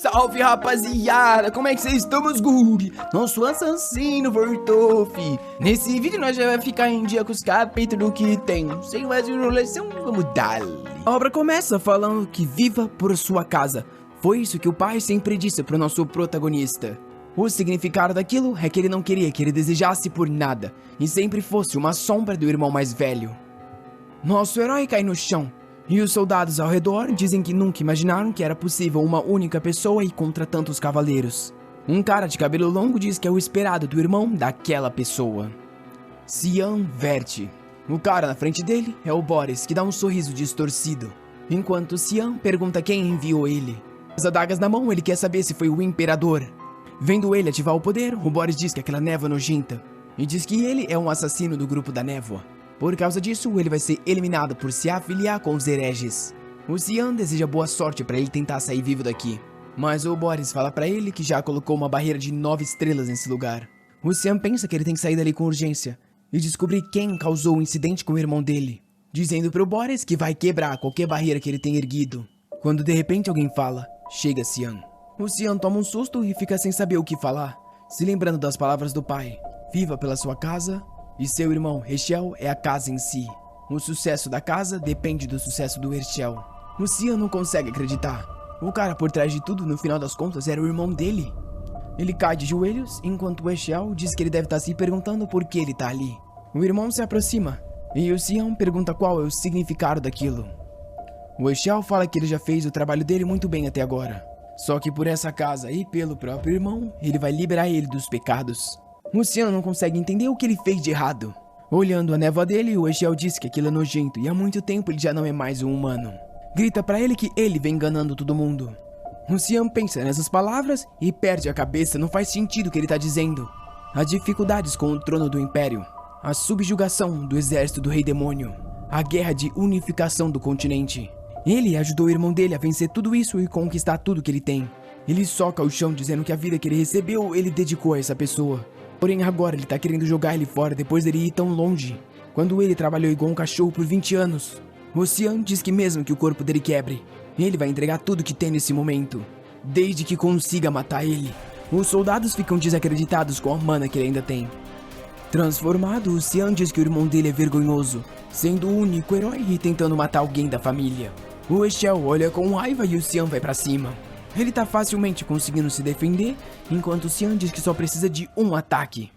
Salve, rapaziada, como é que vocês estão, meus guri? Nosso assassino voltou, fi. Nesse vídeo nós já vai ficar em dia com os capítulos que tem. Sem mais enrolação, vamos dar. A obra começa falando que viva por sua casa. Foi isso que o pai sempre disse pro nosso protagonista. O significado daquilo é que ele não queria que ele desejasse por nada, e sempre fosse uma sombra do irmão mais velho. Nosso herói cai no chão, e os soldados ao redor dizem que nunca imaginaram que era possível uma única pessoa ir contra tantos cavaleiros. Um cara de cabelo longo diz que é o esperado do irmão daquela pessoa. Cian verte. O cara na frente dele é o Boris, que dá um sorriso distorcido, enquanto Cian pergunta quem enviou ele. As adagas na mão, ele quer saber se foi o imperador. Vendo ele ativar o poder, o Boris diz que aquela névoa nojenta, e diz que ele é um assassino do grupo da névoa. Por causa disso, ele vai ser eliminado por se afiliar com os hereges. O Cian deseja boa sorte para ele tentar sair vivo daqui, mas o Boris fala para ele que já colocou uma barreira de 9 estrelas nesse lugar. O Cian pensa que ele tem que sair dali com urgência e descobrir quem causou o incidente com o irmão dele, dizendo pro Boris que vai quebrar qualquer barreira que ele tenha erguido. Quando de repente alguém fala, chega Cian. O Cian toma um susto e fica sem saber o que falar, se lembrando das palavras do pai. Viva pela sua casa, e seu irmão Herschel é a casa em si. O sucesso da casa depende do sucesso do Herschel. O Cian não consegue acreditar. O cara por trás de tudo, no final das contas, era o irmão dele. Ele cai de joelhos, enquanto o Herschel diz que ele deve estar se perguntando por que ele está ali. O irmão se aproxima, e o Cian pergunta qual é o significado daquilo. O Herschel fala que ele já fez o trabalho dele muito bem até agora. Só que por essa casa e pelo próprio irmão, ele vai liberar ele dos pecados. O Cian não consegue entender o que ele fez de errado. Olhando a névoa dele, o Herschel diz que aquilo é nojento e há muito tempo ele já não é mais um humano. Grita pra ele que ele vem enganando todo mundo. O Cian pensa nessas palavras e perde a cabeça, não faz sentido o que ele tá dizendo. As dificuldades com o trono do Império, a subjugação do exército do Rei Demônio, a guerra de unificação do continente. Ele ajudou o irmão dele a vencer tudo isso e conquistar tudo que ele tem. Ele soca o chão dizendo que a vida que ele recebeu, ele dedicou a essa pessoa. Porém agora ele tá querendo jogar ele fora depois dele ir tão longe. Quando ele trabalhou igual um cachorro por 20 anos. O Cian diz que mesmo que o corpo dele quebre, ele vai entregar tudo que tem nesse momento, desde que consiga matar ele. Os soldados ficam desacreditados com a mana que ele ainda tem. Transformado, o Cian diz que o irmão dele é vergonhoso, sendo o único herói e tentando matar alguém da família. O Herschel olha com raiva e o Cian vai pra cima. Ele tá facilmente conseguindo se defender, enquanto o Cian diz que só precisa de um ataque.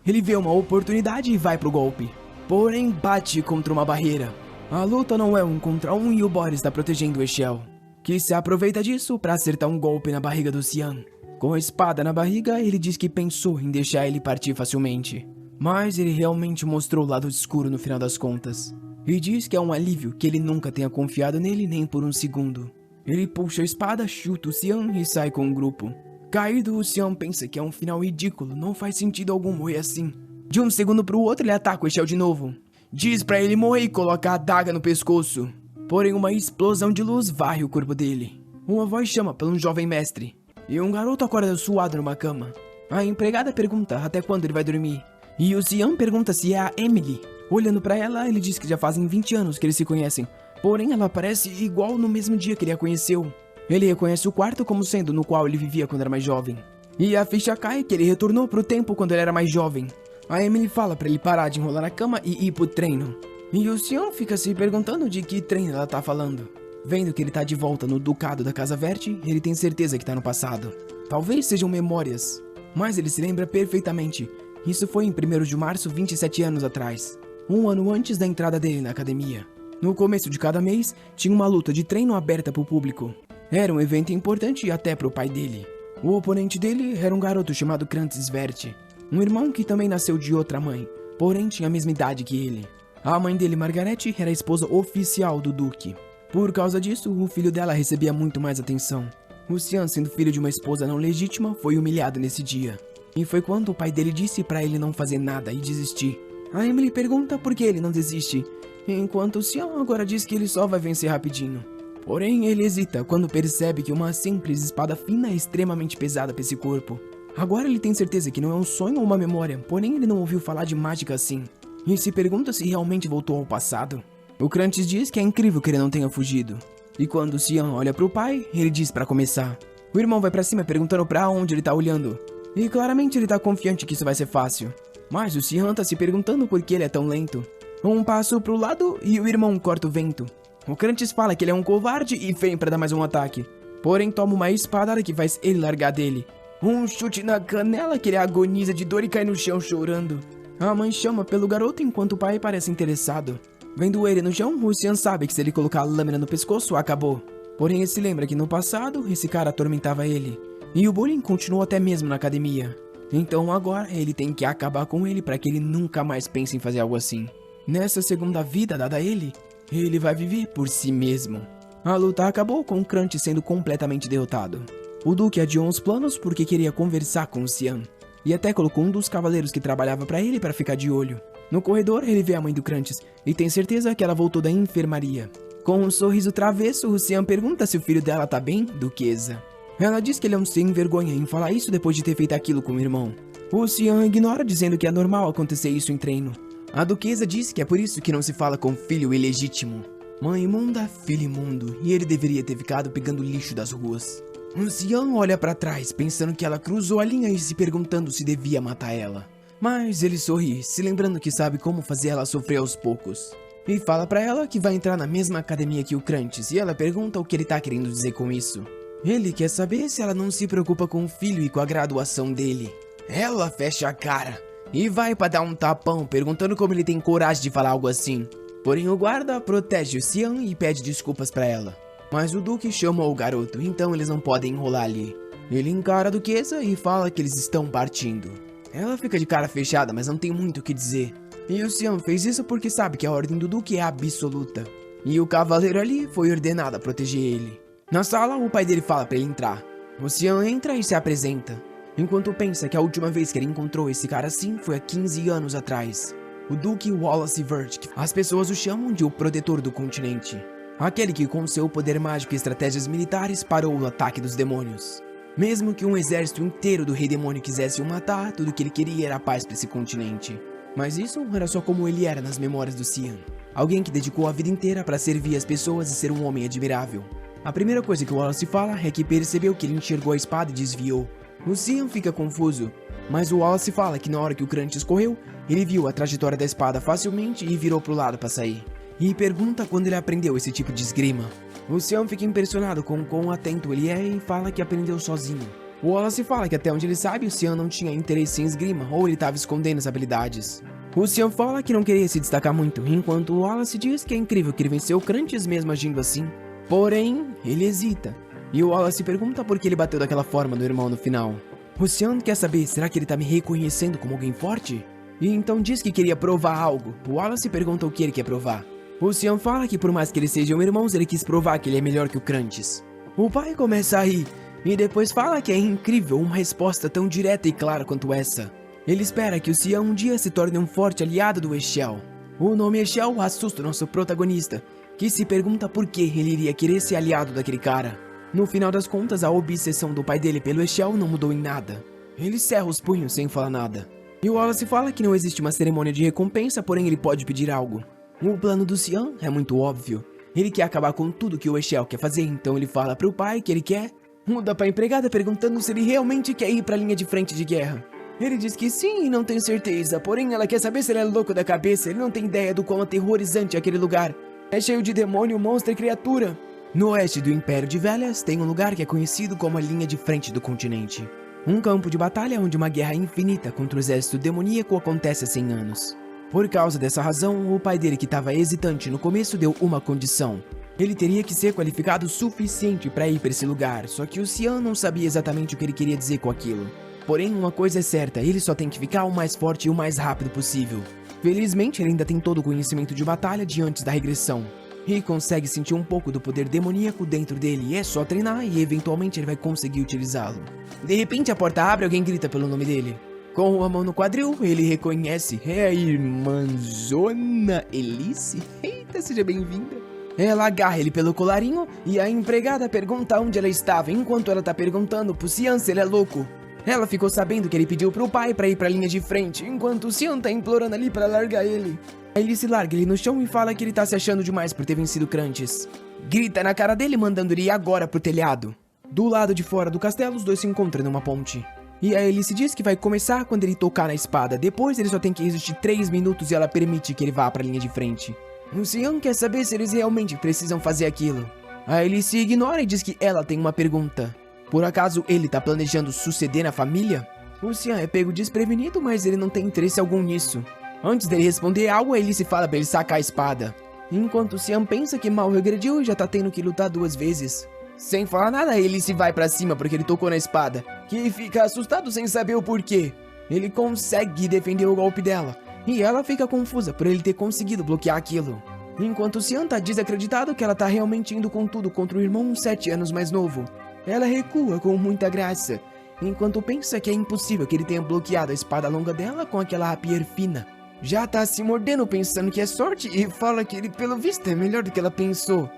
Ele vê uma oportunidade e vai pro golpe, porém bate contra uma barreira. A luta não é 1 contra 1 e o Boris está protegendo o Herschel, que se aproveita disso pra acertar um golpe na barriga do Cian. Com a espada na barriga, ele diz que pensou em deixar ele partir facilmente, mas ele realmente mostrou o lado escuro no final das contas. E diz que é um alívio que ele nunca tenha confiado nele nem por um segundo. Ele puxa a espada, chuta o Cian e sai com o grupo. Caído, o Cian pensa que é um final ridículo, não faz sentido algum morrer assim. De um segundo pro outro, ele ataca o Herschel de novo. Diz pra ele morrer e coloca a adaga no pescoço. Porém, uma explosão de luz varre o corpo dele. Uma voz chama por um jovem mestre, e um garoto acorda suado numa cama. A empregada pergunta até quando ele vai dormir, e o Cian pergunta se é a Emily. Olhando pra ela, ele diz que já fazem 20 anos que eles se conhecem, porém ela parece igual no mesmo dia que ele a conheceu. Ele reconhece o quarto como sendo no qual ele vivia quando era mais jovem, e a ficha cai que ele retornou pro tempo quando ele era mais jovem. A Emily fala pra ele parar de enrolar na cama e ir pro treino, e o Cian fica se perguntando de que treino ela tá falando. Vendo que ele tá de volta no ducado da Casa Verde, ele tem certeza que tá no passado. Talvez sejam memórias, mas ele se lembra perfeitamente. Isso foi em 1º de março, 27 anos atrás. Um ano antes da entrada dele na academia. No começo de cada mês, tinha uma luta de treino aberta para o público. Era um evento importante até para o pai dele. O oponente dele era um garoto chamado Krantz Svert, um irmão que também nasceu de outra mãe, porém tinha a mesma idade que ele. A mãe dele, Margarete, era a esposa oficial do Duque. Por causa disso, o filho dela recebia muito mais atenção. O Cian, sendo filho de uma esposa não legítima, foi humilhado nesse dia. E foi quando o pai dele disse para ele não fazer nada e desistir. A Emily pergunta por que ele não desiste, enquanto o Cian agora diz que ele só vai vencer rapidinho. Porém, ele hesita quando percebe que uma simples espada fina é extremamente pesada para esse corpo. Agora ele tem certeza que não é um sonho ou uma memória, porém ele não ouviu falar de mágica assim. E se pergunta se realmente voltou ao passado. O Krantz diz que é incrível que ele não tenha fugido. E quando o Cian olha pro pai, ele diz para começar. O irmão vai pra cima perguntando pra onde ele tá olhando. E claramente ele tá confiante que isso vai ser fácil. Mas o Xian tá se perguntando por que ele é tão lento. Um passo pro lado e o irmão corta o vento. O Krunts fala que ele é um covarde e vem pra dar mais um ataque. Porém toma uma espadada que faz ele largar dele. Um chute na canela que ele agoniza de dor e cai no chão chorando. A mãe chama pelo garoto enquanto o pai parece interessado. Vendo ele no chão, o Xian sabe que se ele colocar a lâmina no pescoço, acabou. Porém ele se lembra que no passado, esse cara atormentava ele. E o bullying continuou até mesmo na academia. Então agora ele tem que acabar com ele para que ele nunca mais pense em fazer algo assim. Nessa segunda vida dada a ele, ele vai viver por si mesmo. A luta acabou com o Krunts sendo completamente derrotado. O Duque adiou uns planos porque queria conversar com o Xian. E até colocou um dos cavaleiros que trabalhava para ele para ficar de olho. No corredor, ele vê a mãe do Krunts e tem certeza que ela voltou da enfermaria. Com um sorriso travesso, o Xian pergunta se o filho dela tá bem, duquesa. Ela diz que ele é um sem vergonha em falar isso depois de ter feito aquilo com o irmão. O Xian ignora, dizendo que é normal acontecer isso em treino. A duquesa diz que é por isso que não se fala com filho ilegítimo. Mãe imunda, filho imundo, e ele deveria ter ficado pegando lixo das ruas. O Xian olha pra trás, pensando que ela cruzou a linha e se perguntando se devia matar ela. Mas ele sorri, se lembrando que sabe como fazer ela sofrer aos poucos. E fala pra ela que vai entrar na mesma academia que o Krunts, e ela pergunta o que ele tá querendo dizer com isso. Ele quer saber se ela não se preocupa com o filho e com a graduação dele. Ela fecha a cara e vai pra dar um tapão, perguntando como ele tem coragem de falar algo assim. Porém o guarda protege o Xian e pede desculpas pra ela. Mas o Duque chamou o garoto, então eles não podem enrolar ali. Ele encara a duquesa e fala que eles estão partindo. Ela fica de cara fechada, mas não tem muito o que dizer. E o Xian fez isso porque sabe que a ordem do Duque é absoluta. E o cavaleiro ali foi ordenado a proteger ele. Na sala, o pai dele fala pra ele entrar. O Xian entra e se apresenta, enquanto pensa que a última vez que ele encontrou esse cara assim foi há 15 anos atrás. O Duque Wallace Vert, que as pessoas o chamam de o protetor do continente. Aquele que com seu poder mágico e estratégias militares parou o ataque dos demônios. Mesmo que um exército inteiro do rei demônio quisesse o matar, tudo que ele queria era paz para esse continente. Mas isso era só como ele era nas memórias do Xian. Alguém que dedicou a vida inteira para servir as pessoas e ser um homem admirável. A primeira coisa que o Wallace fala é que percebeu que ele enxergou a espada e desviou. O Xian fica confuso, mas o Wallace fala que na hora que o Krunts correu, ele viu a trajetória da espada facilmente e virou pro lado para sair. E pergunta quando ele aprendeu esse tipo de esgrima. O Xian fica impressionado com quão atento ele é e fala que aprendeu sozinho. O Wallace fala que até onde ele sabe, o Xian não tinha interesse em esgrima ou ele estava escondendo as habilidades. O Xian fala que não queria se destacar muito, enquanto o Wallace diz que é incrível que ele venceu o Krunts mesmo agindo assim. Porém, ele hesita. E o Wallace pergunta por que ele bateu daquela forma no irmão no final. O Xian quer saber, será que ele tá me reconhecendo como alguém forte? E então diz que queria provar algo. O Wallace pergunta o que ele quer provar. O Xian fala que por mais que eles sejam irmãos, ele quis provar que ele é melhor que o Krunts. O pai começa a rir, e depois fala que é incrível uma resposta tão direta e clara quanto essa. Ele espera que o Xian um dia se torne um forte aliado do Exel. O nome Exel assusta o nosso protagonista, que se pergunta por que ele iria querer ser aliado daquele cara. No final das contas, a obsessão do pai dele pelo Exel não mudou em nada. Ele cerra os punhos sem falar nada. E o Wallace fala que não existe uma cerimônia de recompensa, porém ele pode pedir algo. O plano do Xian é muito óbvio. Ele quer acabar com tudo que o Exel quer fazer, então ele fala pro pai que ele quer. Muda pra empregada perguntando se ele realmente quer ir pra linha de frente de guerra. Ele diz que sim e não tem certeza, porém ela quer saber se ele é louco da cabeça, ele não tem ideia do quão aterrorizante é aquele lugar. É cheio de demônio, monstro e criatura. No oeste do Império de Velhas tem um lugar que é conhecido como a linha de frente do continente. Um campo de batalha onde uma guerra infinita contra o exército demoníaco acontece há 100 anos. Por causa dessa razão, o pai dele, que estava hesitante no começo, deu uma condição. Ele teria que ser qualificado o suficiente para ir para esse lugar, só que o Xian não sabia exatamente o que ele queria dizer com aquilo. Porém, uma coisa é certa, ele só tem que ficar o mais forte e o mais rápido possível. Felizmente, ele ainda tem todo o conhecimento de batalha de antes da regressão. E consegue sentir um pouco do poder demoníaco dentro dele, é só treinar e eventualmente ele vai conseguir utilizá-lo. De repente a porta abre e alguém grita pelo nome dele. Com a mão no quadril, ele reconhece, é a irmãzona Elice. Eita, seja bem-vinda. Ela agarra ele pelo colarinho e a empregada pergunta onde ela estava, enquanto ela tá perguntando pro Xian se ele é louco. Ela ficou sabendo que ele pediu pro pai pra ir pra linha de frente, enquanto o Xian tá implorando ali pra largar ele. Aí ele se larga ele no chão e fala que ele tá se achando demais por ter vencido Krunts. Grita na cara dele mandando ele ir agora pro telhado. Do lado de fora do castelo, os dois se encontram numa ponte. E aí ele se diz que vai começar quando ele tocar na espada. Depois ele só tem que resistir 3 minutos e ela permite que ele vá pra linha de frente. O Xian quer saber se eles realmente precisam fazer aquilo. Aí ele se ignora e diz que ela tem uma pergunta. Por acaso ele tá planejando suceder na família? O Xian é pego desprevenido, mas ele não tem interesse algum nisso. Antes dele responder algo, ele se fala pra ele sacar a espada. Enquanto o Xian pensa que mal regrediu e já tá tendo que lutar 2 vezes. Sem falar nada, ele se vai pra cima porque ele tocou na espada, que fica assustado sem saber o porquê. Ele consegue defender o golpe dela, e ela fica confusa por ele ter conseguido bloquear aquilo. Enquanto o Xian tá desacreditado que ela tá realmente indo com tudo contra o irmão 7 anos mais novo. Ela recua com muita graça, enquanto pensa que é impossível que ele tenha bloqueado a espada longa dela com aquela rapier fina. Já tá se mordendo pensando que é sorte e fala que ele pelo visto é melhor do que ela pensou.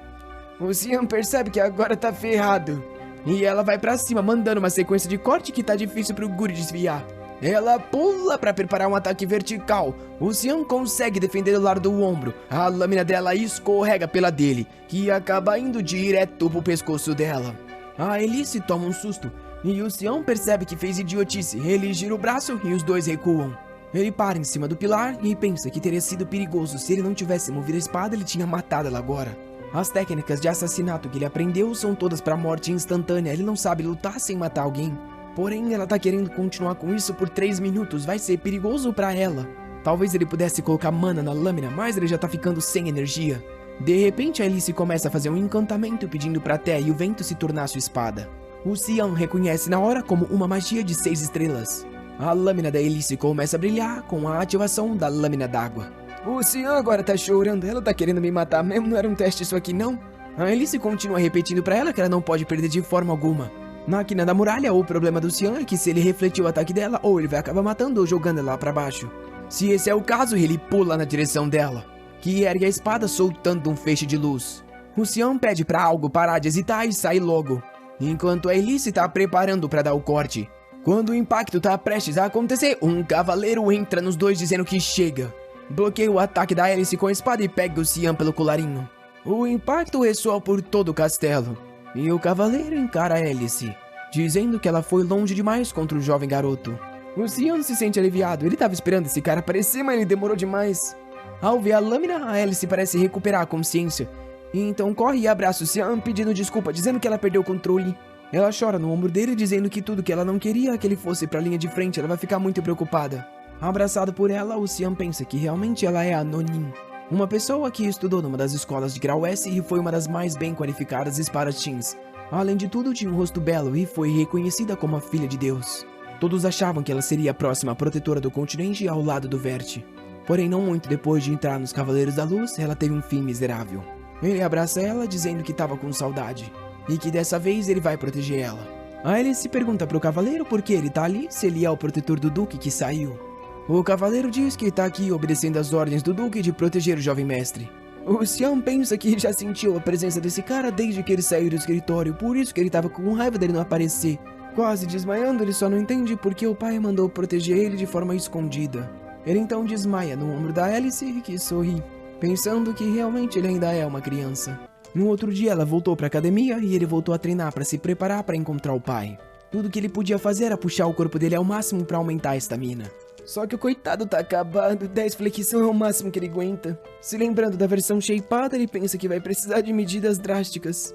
O Xian percebe que agora tá ferrado. E ela vai pra cima, mandando uma sequência de corte que tá difícil pro Guri desviar. Ela pula pra preparar um ataque vertical. O Xian consegue defender o lado do ombro. A lâmina dela escorrega pela dele, que acaba indo direto pro pescoço dela. A Elise toma um susto, e o Xian percebe que fez idiotice. Ele gira o braço e os dois recuam. Ele para em cima do pilar e pensa que teria sido perigoso. Se ele não tivesse movido a espada, ele tinha matado ela agora. As técnicas de assassinato que ele aprendeu são todas pra morte instantânea. Ele não sabe lutar sem matar alguém. Porém, ela tá querendo continuar com isso por 3 minutos. Vai ser perigoso pra ela. Talvez ele pudesse colocar mana na lâmina, mas ele já tá ficando sem energia. De repente, a Alice começa a fazer um encantamento pedindo pra terra e o vento se tornar sua espada. O Xian reconhece na hora como uma magia de 6 estrelas. A lâmina da Alice começa a brilhar com a ativação da lâmina d'água. O Xian agora tá chorando, ela tá querendo me matar mesmo, não era um teste isso aqui não? A Alice continua repetindo pra ela que ela não pode perder de forma alguma. Na quina da muralha, o problema do Xian é que se ele refletir o ataque dela, ou ele vai acabar matando ou jogando ela lá pra baixo. Se esse é o caso, ele pula na direção dela, que ergue a espada soltando um feixe de luz. O Xian pede pra algo parar de hesitar e sai logo, enquanto a Alice tá preparando pra dar o corte. Quando o impacto tá prestes a acontecer, um cavaleiro entra nos dois dizendo que chega. Bloqueia o ataque da Alice com a espada e pega o Xian pelo colarinho. O impacto ressoa por todo o castelo, e o cavaleiro encara a Alice, dizendo que ela foi longe demais contra o jovem garoto. O Xian se sente aliviado, ele tava esperando esse cara aparecer, mas ele demorou demais. Ao ver a lâmina, a Alice parece recuperar a consciência, e então corre e abraça o Xian pedindo desculpa, dizendo que ela perdeu o controle. Ela chora no ombro dele, dizendo que tudo que ela não queria é que ele fosse pra linha de frente, ela vai ficar muito preocupada. Abraçado por ela, o Xian pensa que realmente ela é a Nonin, uma pessoa que estudou numa das escolas de grau S e foi uma das mais bem qualificadas espadachins. Além de tudo, tinha um rosto belo e foi reconhecida como a filha de Deus. Todos achavam que ela seria a próxima protetora do continente ao lado do Verte. Porém, não muito depois de entrar nos Cavaleiros da Luz, ela teve um fim miserável. Ele abraça ela, dizendo que estava com saudade, e que dessa vez ele vai proteger ela. Aí ele se pergunta pro cavaleiro por que ele tá ali, se ele é o protetor do Duque que saiu. O cavaleiro diz que tá aqui obedecendo às ordens do Duque de proteger o jovem mestre. O Xian pensa que já sentiu a presença desse cara desde que ele saiu do escritório, por isso que ele tava com raiva dele não aparecer. Quase desmaiando, ele só não entende porque o pai mandou proteger ele de forma escondida. Ele então desmaia no ombro da Alice, que sorri, pensando que realmente ele ainda é uma criança. No outro dia ela voltou pra academia e ele voltou a treinar pra se preparar pra encontrar o pai. Tudo que ele podia fazer era puxar o corpo dele ao máximo pra aumentar a estamina. Só que o coitado tá acabado, 10 flexão é o máximo que ele aguenta. Se lembrando da versão shapeada, ele pensa que vai precisar de medidas drásticas.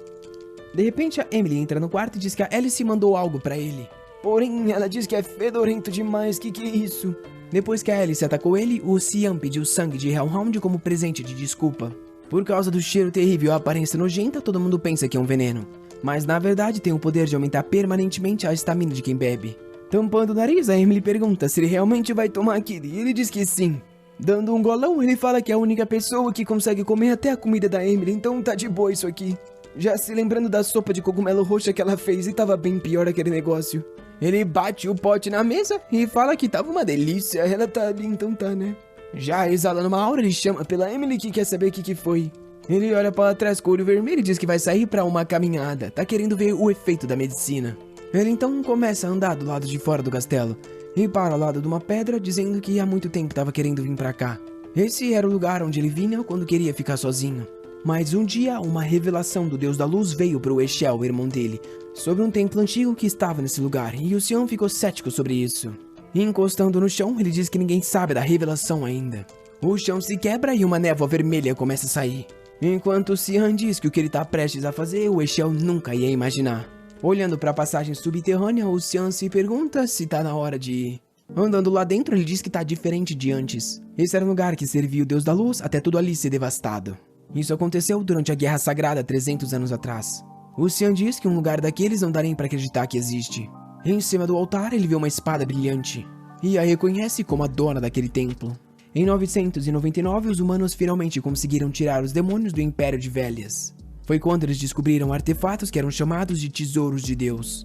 De repente a Emily entra no quarto e diz que a Alice mandou algo pra ele. Porém, ela diz que é fedorento demais, que é isso? Depois que a Alice atacou ele, o Xian pediu sangue de Hellhound como presente de desculpa. Por causa do cheiro terrível e a aparência nojenta, todo mundo pensa que é um veneno. Mas na verdade tem o poder de aumentar permanentemente a estamina de quem bebe. Tampando o nariz, a Emily pergunta se ele realmente vai tomar aquilo, e ele diz que sim. Dando um golão, ele fala que é a única pessoa que consegue comer até a comida da Emily, então tá de boa isso aqui. Já se lembrando da sopa de cogumelo roxa que ela fez, e tava bem pior aquele negócio. Ele bate o pote na mesa e fala que tava uma delícia, ela tá ali, então tá, né? Já exalando uma aura, ele chama pela Emily que quer saber o que foi. Ele olha para trás com o olho vermelho e diz que vai sair pra uma caminhada, tá querendo ver o efeito da medicina. Ele então começa a andar do lado de fora do castelo, e para ao lado de uma pedra, dizendo que há muito tempo estava querendo vir pra cá. Esse era o lugar onde ele vinha quando queria ficar sozinho. Mas um dia, uma revelação do Deus da Luz veio para o Eshel, o irmão dele, sobre um templo antigo que estava nesse lugar, e o Xian ficou cético sobre isso. Encostando no chão, ele diz que ninguém sabe da revelação ainda. O chão se quebra e uma névoa vermelha começa a sair. Enquanto o Xian diz que o que ele está prestes a fazer, o Eshel nunca ia imaginar. Olhando para a passagem subterrânea, o Xian se pergunta se está na hora de ir. Andando lá dentro, ele diz que está diferente de antes. Esse era um lugar que servia o Deus da Luz até tudo ali ser devastado. Isso aconteceu durante a Guerra Sagrada 300 anos atrás. O Xian diz que um lugar daqueles não dá nem para acreditar que existe. Em cima do altar, ele vê uma espada brilhante e a reconhece como a dona daquele templo. Em 999, os humanos finalmente conseguiram tirar os demônios do Império de Velhas. Foi quando eles descobriram artefatos que eram chamados de Tesouros de Deus.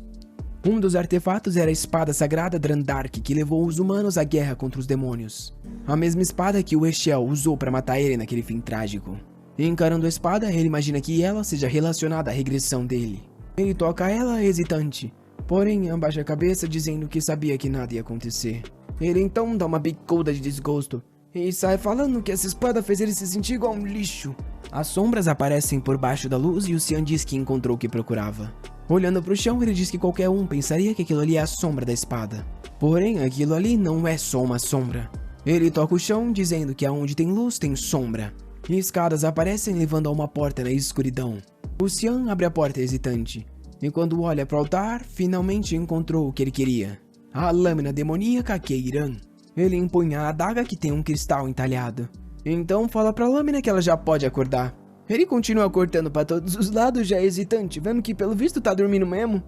Um dos artefatos era a espada sagrada Drandark, que levou os humanos à guerra contra os demônios. A mesma espada que o Eshel usou para matar ele naquele fim trágico. Encarando a espada, ele imagina que ela seja relacionada à regressão dele. Ele toca ela hesitante, porém abaixa a cabeça dizendo que sabia que nada ia acontecer. Ele então dá uma bicuda de desgosto e sai falando que essa espada fez ele se sentir igual um lixo. As sombras aparecem por baixo da luz e o Xian diz que encontrou o que procurava. Olhando para o chão, ele diz que qualquer um pensaria que aquilo ali é a sombra da espada. Porém, aquilo ali não é só uma sombra. Ele toca o chão dizendo que aonde tem luz tem sombra. E escadas aparecem levando a uma porta na escuridão. O Xian abre a porta hesitante, e quando olha para o altar, finalmente encontrou o que ele queria. A lâmina demoníaca Keiran. Ele empunha a adaga que tem um cristal entalhado. Então fala para a lâmina que ela já pode acordar. Ele continua cortando para todos os lados já hesitante, vendo que pelo visto tá dormindo mesmo.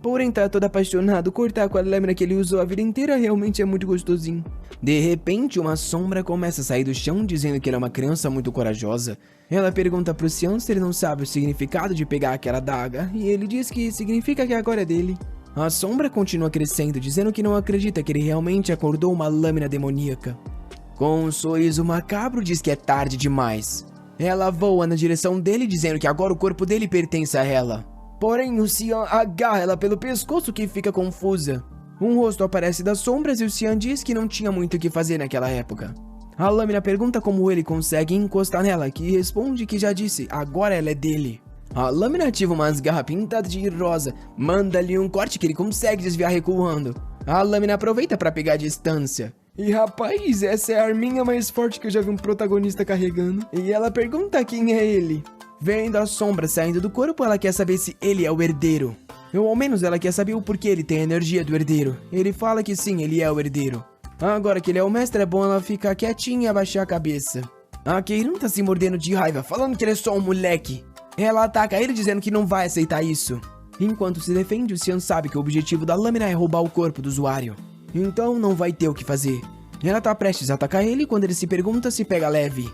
Porém tá todo apaixonado, cortar com a lâmina que ele usou a vida inteira realmente é muito gostosinho. De repente, uma sombra começa a sair do chão dizendo que ele é uma criança muito corajosa. Ela pergunta pro Xian se ele não sabe o significado de pegar aquela adaga, e ele diz que significa que agora é dele. A sombra continua crescendo, dizendo que não acredita que ele realmente acordou uma lâmina demoníaca. Com um sorriso macabro, diz que é tarde demais. Ela voa na direção dele, dizendo que agora o corpo dele pertence a ela. Porém, o Xian agarra ela pelo pescoço, que fica confusa. Um rosto aparece das sombras e o Xian diz que não tinha muito o que fazer naquela época. A lâmina pergunta como ele consegue encostar nela, que responde que já disse, agora ela é dele. A lâmina ativa umas garras pintadas de rosa, manda-lhe um corte que ele consegue desviar recuando. A lâmina aproveita para pegar a distância. E rapaz, essa é a arminha mais forte que eu já vi um protagonista carregando. E ela pergunta quem é ele. Vendo a sombra saindo do corpo, ela quer saber se ele é o herdeiro. Ou ao menos ela quer saber o porquê ele tem a energia do herdeiro. Ele fala que sim, ele é o herdeiro. Agora que ele é o mestre, é bom ela ficar quietinha e abaixar a cabeça. A Keiran tá se mordendo de raiva, falando que ele é só um moleque. Ela ataca ele dizendo que não vai aceitar isso. Enquanto se defende, o Xian sabe que o objetivo da lâmina é roubar o corpo do usuário. Então não vai ter o que fazer. Ela tá prestes a atacar ele quando ele se pergunta se pega leve.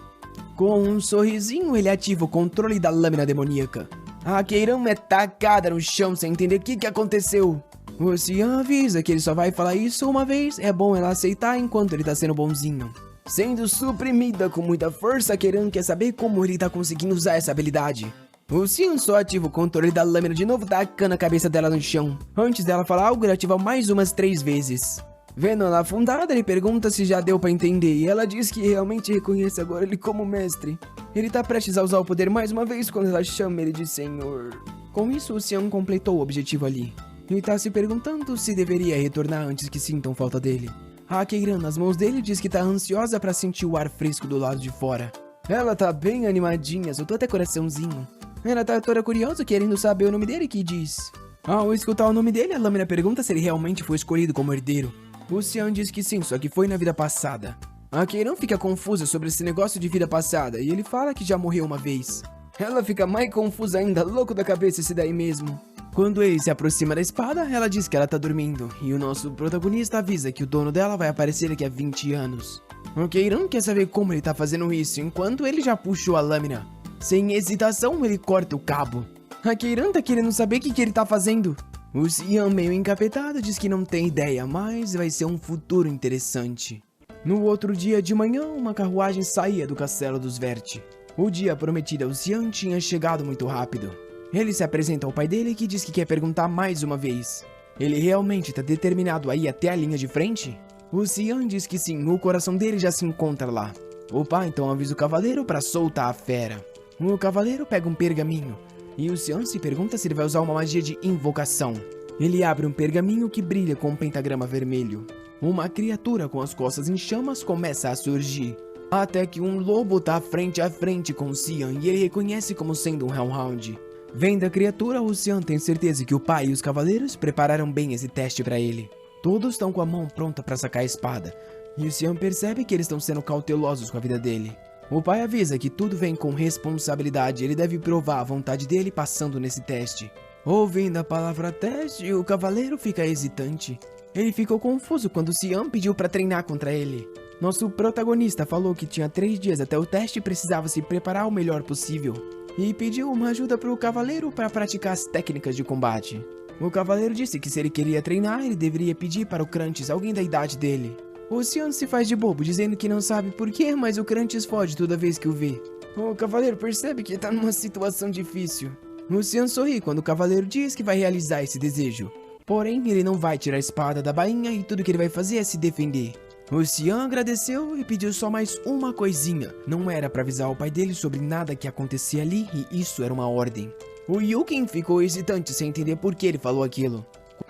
Com um sorrisinho, ele ativa o controle da lâmina demoníaca. A Keiran é tacada no chão sem entender o que aconteceu. O Xian avisa que ele só vai falar isso uma vez, é bom ela aceitar enquanto ele tá sendo bonzinho. Sendo suprimida com muita força, a Keiran quer saber como ele tá conseguindo usar essa habilidade. O Xian só ativa o controle da lâmina de novo, tacando a cabeça dela no chão. Antes dela falar algo, ele ativa mais umas 3 vezes. Vendo ela afundada, ele pergunta se já deu pra entender, e ela diz que realmente reconhece agora ele como mestre. Ele tá prestes a usar o poder mais uma vez quando ela chama ele de senhor. Com isso, o Xian completou o objetivo ali. Ele tá se perguntando se deveria retornar antes que sintam falta dele. A Keiran, nas mãos dele, diz que tá ansiosa pra sentir o ar fresco do lado de fora. Ela tá bem animadinha, soltou até coraçãozinho. Ela tá toda curiosa, querendo saber o nome dele, que diz. Ao escutar o nome dele, a lâmina pergunta se ele realmente foi escolhido como herdeiro. O Xian diz que sim, só que foi na vida passada. A Keiran fica confusa sobre esse negócio de vida passada, e ele fala que já morreu uma vez. Ela fica mais confusa ainda, louco da cabeça esse daí mesmo. Quando ele se aproxima da espada, ela diz que ela tá dormindo, e o nosso protagonista avisa que o dono dela vai aparecer daqui a 20 anos. O Keiran quer saber como ele tá fazendo isso, enquanto ele já puxou a lâmina. Sem hesitação, ele corta o cabo. A Keiran tá querendo saber o que ele tá fazendo. O Xian, meio encapetado, diz que não tem ideia, mas vai ser um futuro interessante. No outro dia de manhã, uma carruagem saía do castelo dos Verte. O dia prometido ao Xian tinha chegado muito rápido. Ele se apresenta ao pai dele, que diz que quer perguntar mais uma vez. Ele realmente tá determinado a ir até a linha de frente? O Xian diz que sim, o coração dele já se encontra lá. O pai então avisa o cavaleiro para soltar a fera. O cavaleiro pega um pergaminho e o Xian se pergunta se ele vai usar uma magia de invocação. Ele abre um pergaminho que brilha com um pentagrama vermelho. Uma criatura com as costas em chamas começa a surgir, até que um lobo tá frente a frente com o Xian e ele reconhece como sendo um Hellhound. Vendo a criatura, o Xian tem certeza que o pai e os cavaleiros prepararam bem esse teste para ele. Todos estão com a mão pronta para sacar a espada, e o Xian percebe que eles estão sendo cautelosos com a vida dele. O pai avisa que tudo vem com responsabilidade e ele deve provar a vontade dele passando nesse teste. Ouvindo a palavra teste, o cavaleiro fica hesitante. Ele ficou confuso quando Xian pediu para treinar contra ele. Nosso protagonista falou que tinha 3 dias até o teste e precisava se preparar o melhor possível. E pediu uma ajuda para o cavaleiro para praticar as técnicas de combate. O cavaleiro disse que se ele queria treinar, ele deveria pedir para o Crantes, alguém da idade dele. O Xian se faz de bobo, dizendo que não sabe porquê, mas o Crantes foge toda vez que o vê. O cavaleiro percebe que está numa situação difícil. O Xian sorri quando o cavaleiro diz que vai realizar esse desejo. Porém, ele não vai tirar a espada da bainha e tudo que ele vai fazer é se defender. O Xian agradeceu e pediu só mais uma coisinha. Não era para avisar o pai dele sobre nada que acontecia ali e isso era uma ordem. O Yuken ficou hesitante sem entender por que ele falou aquilo.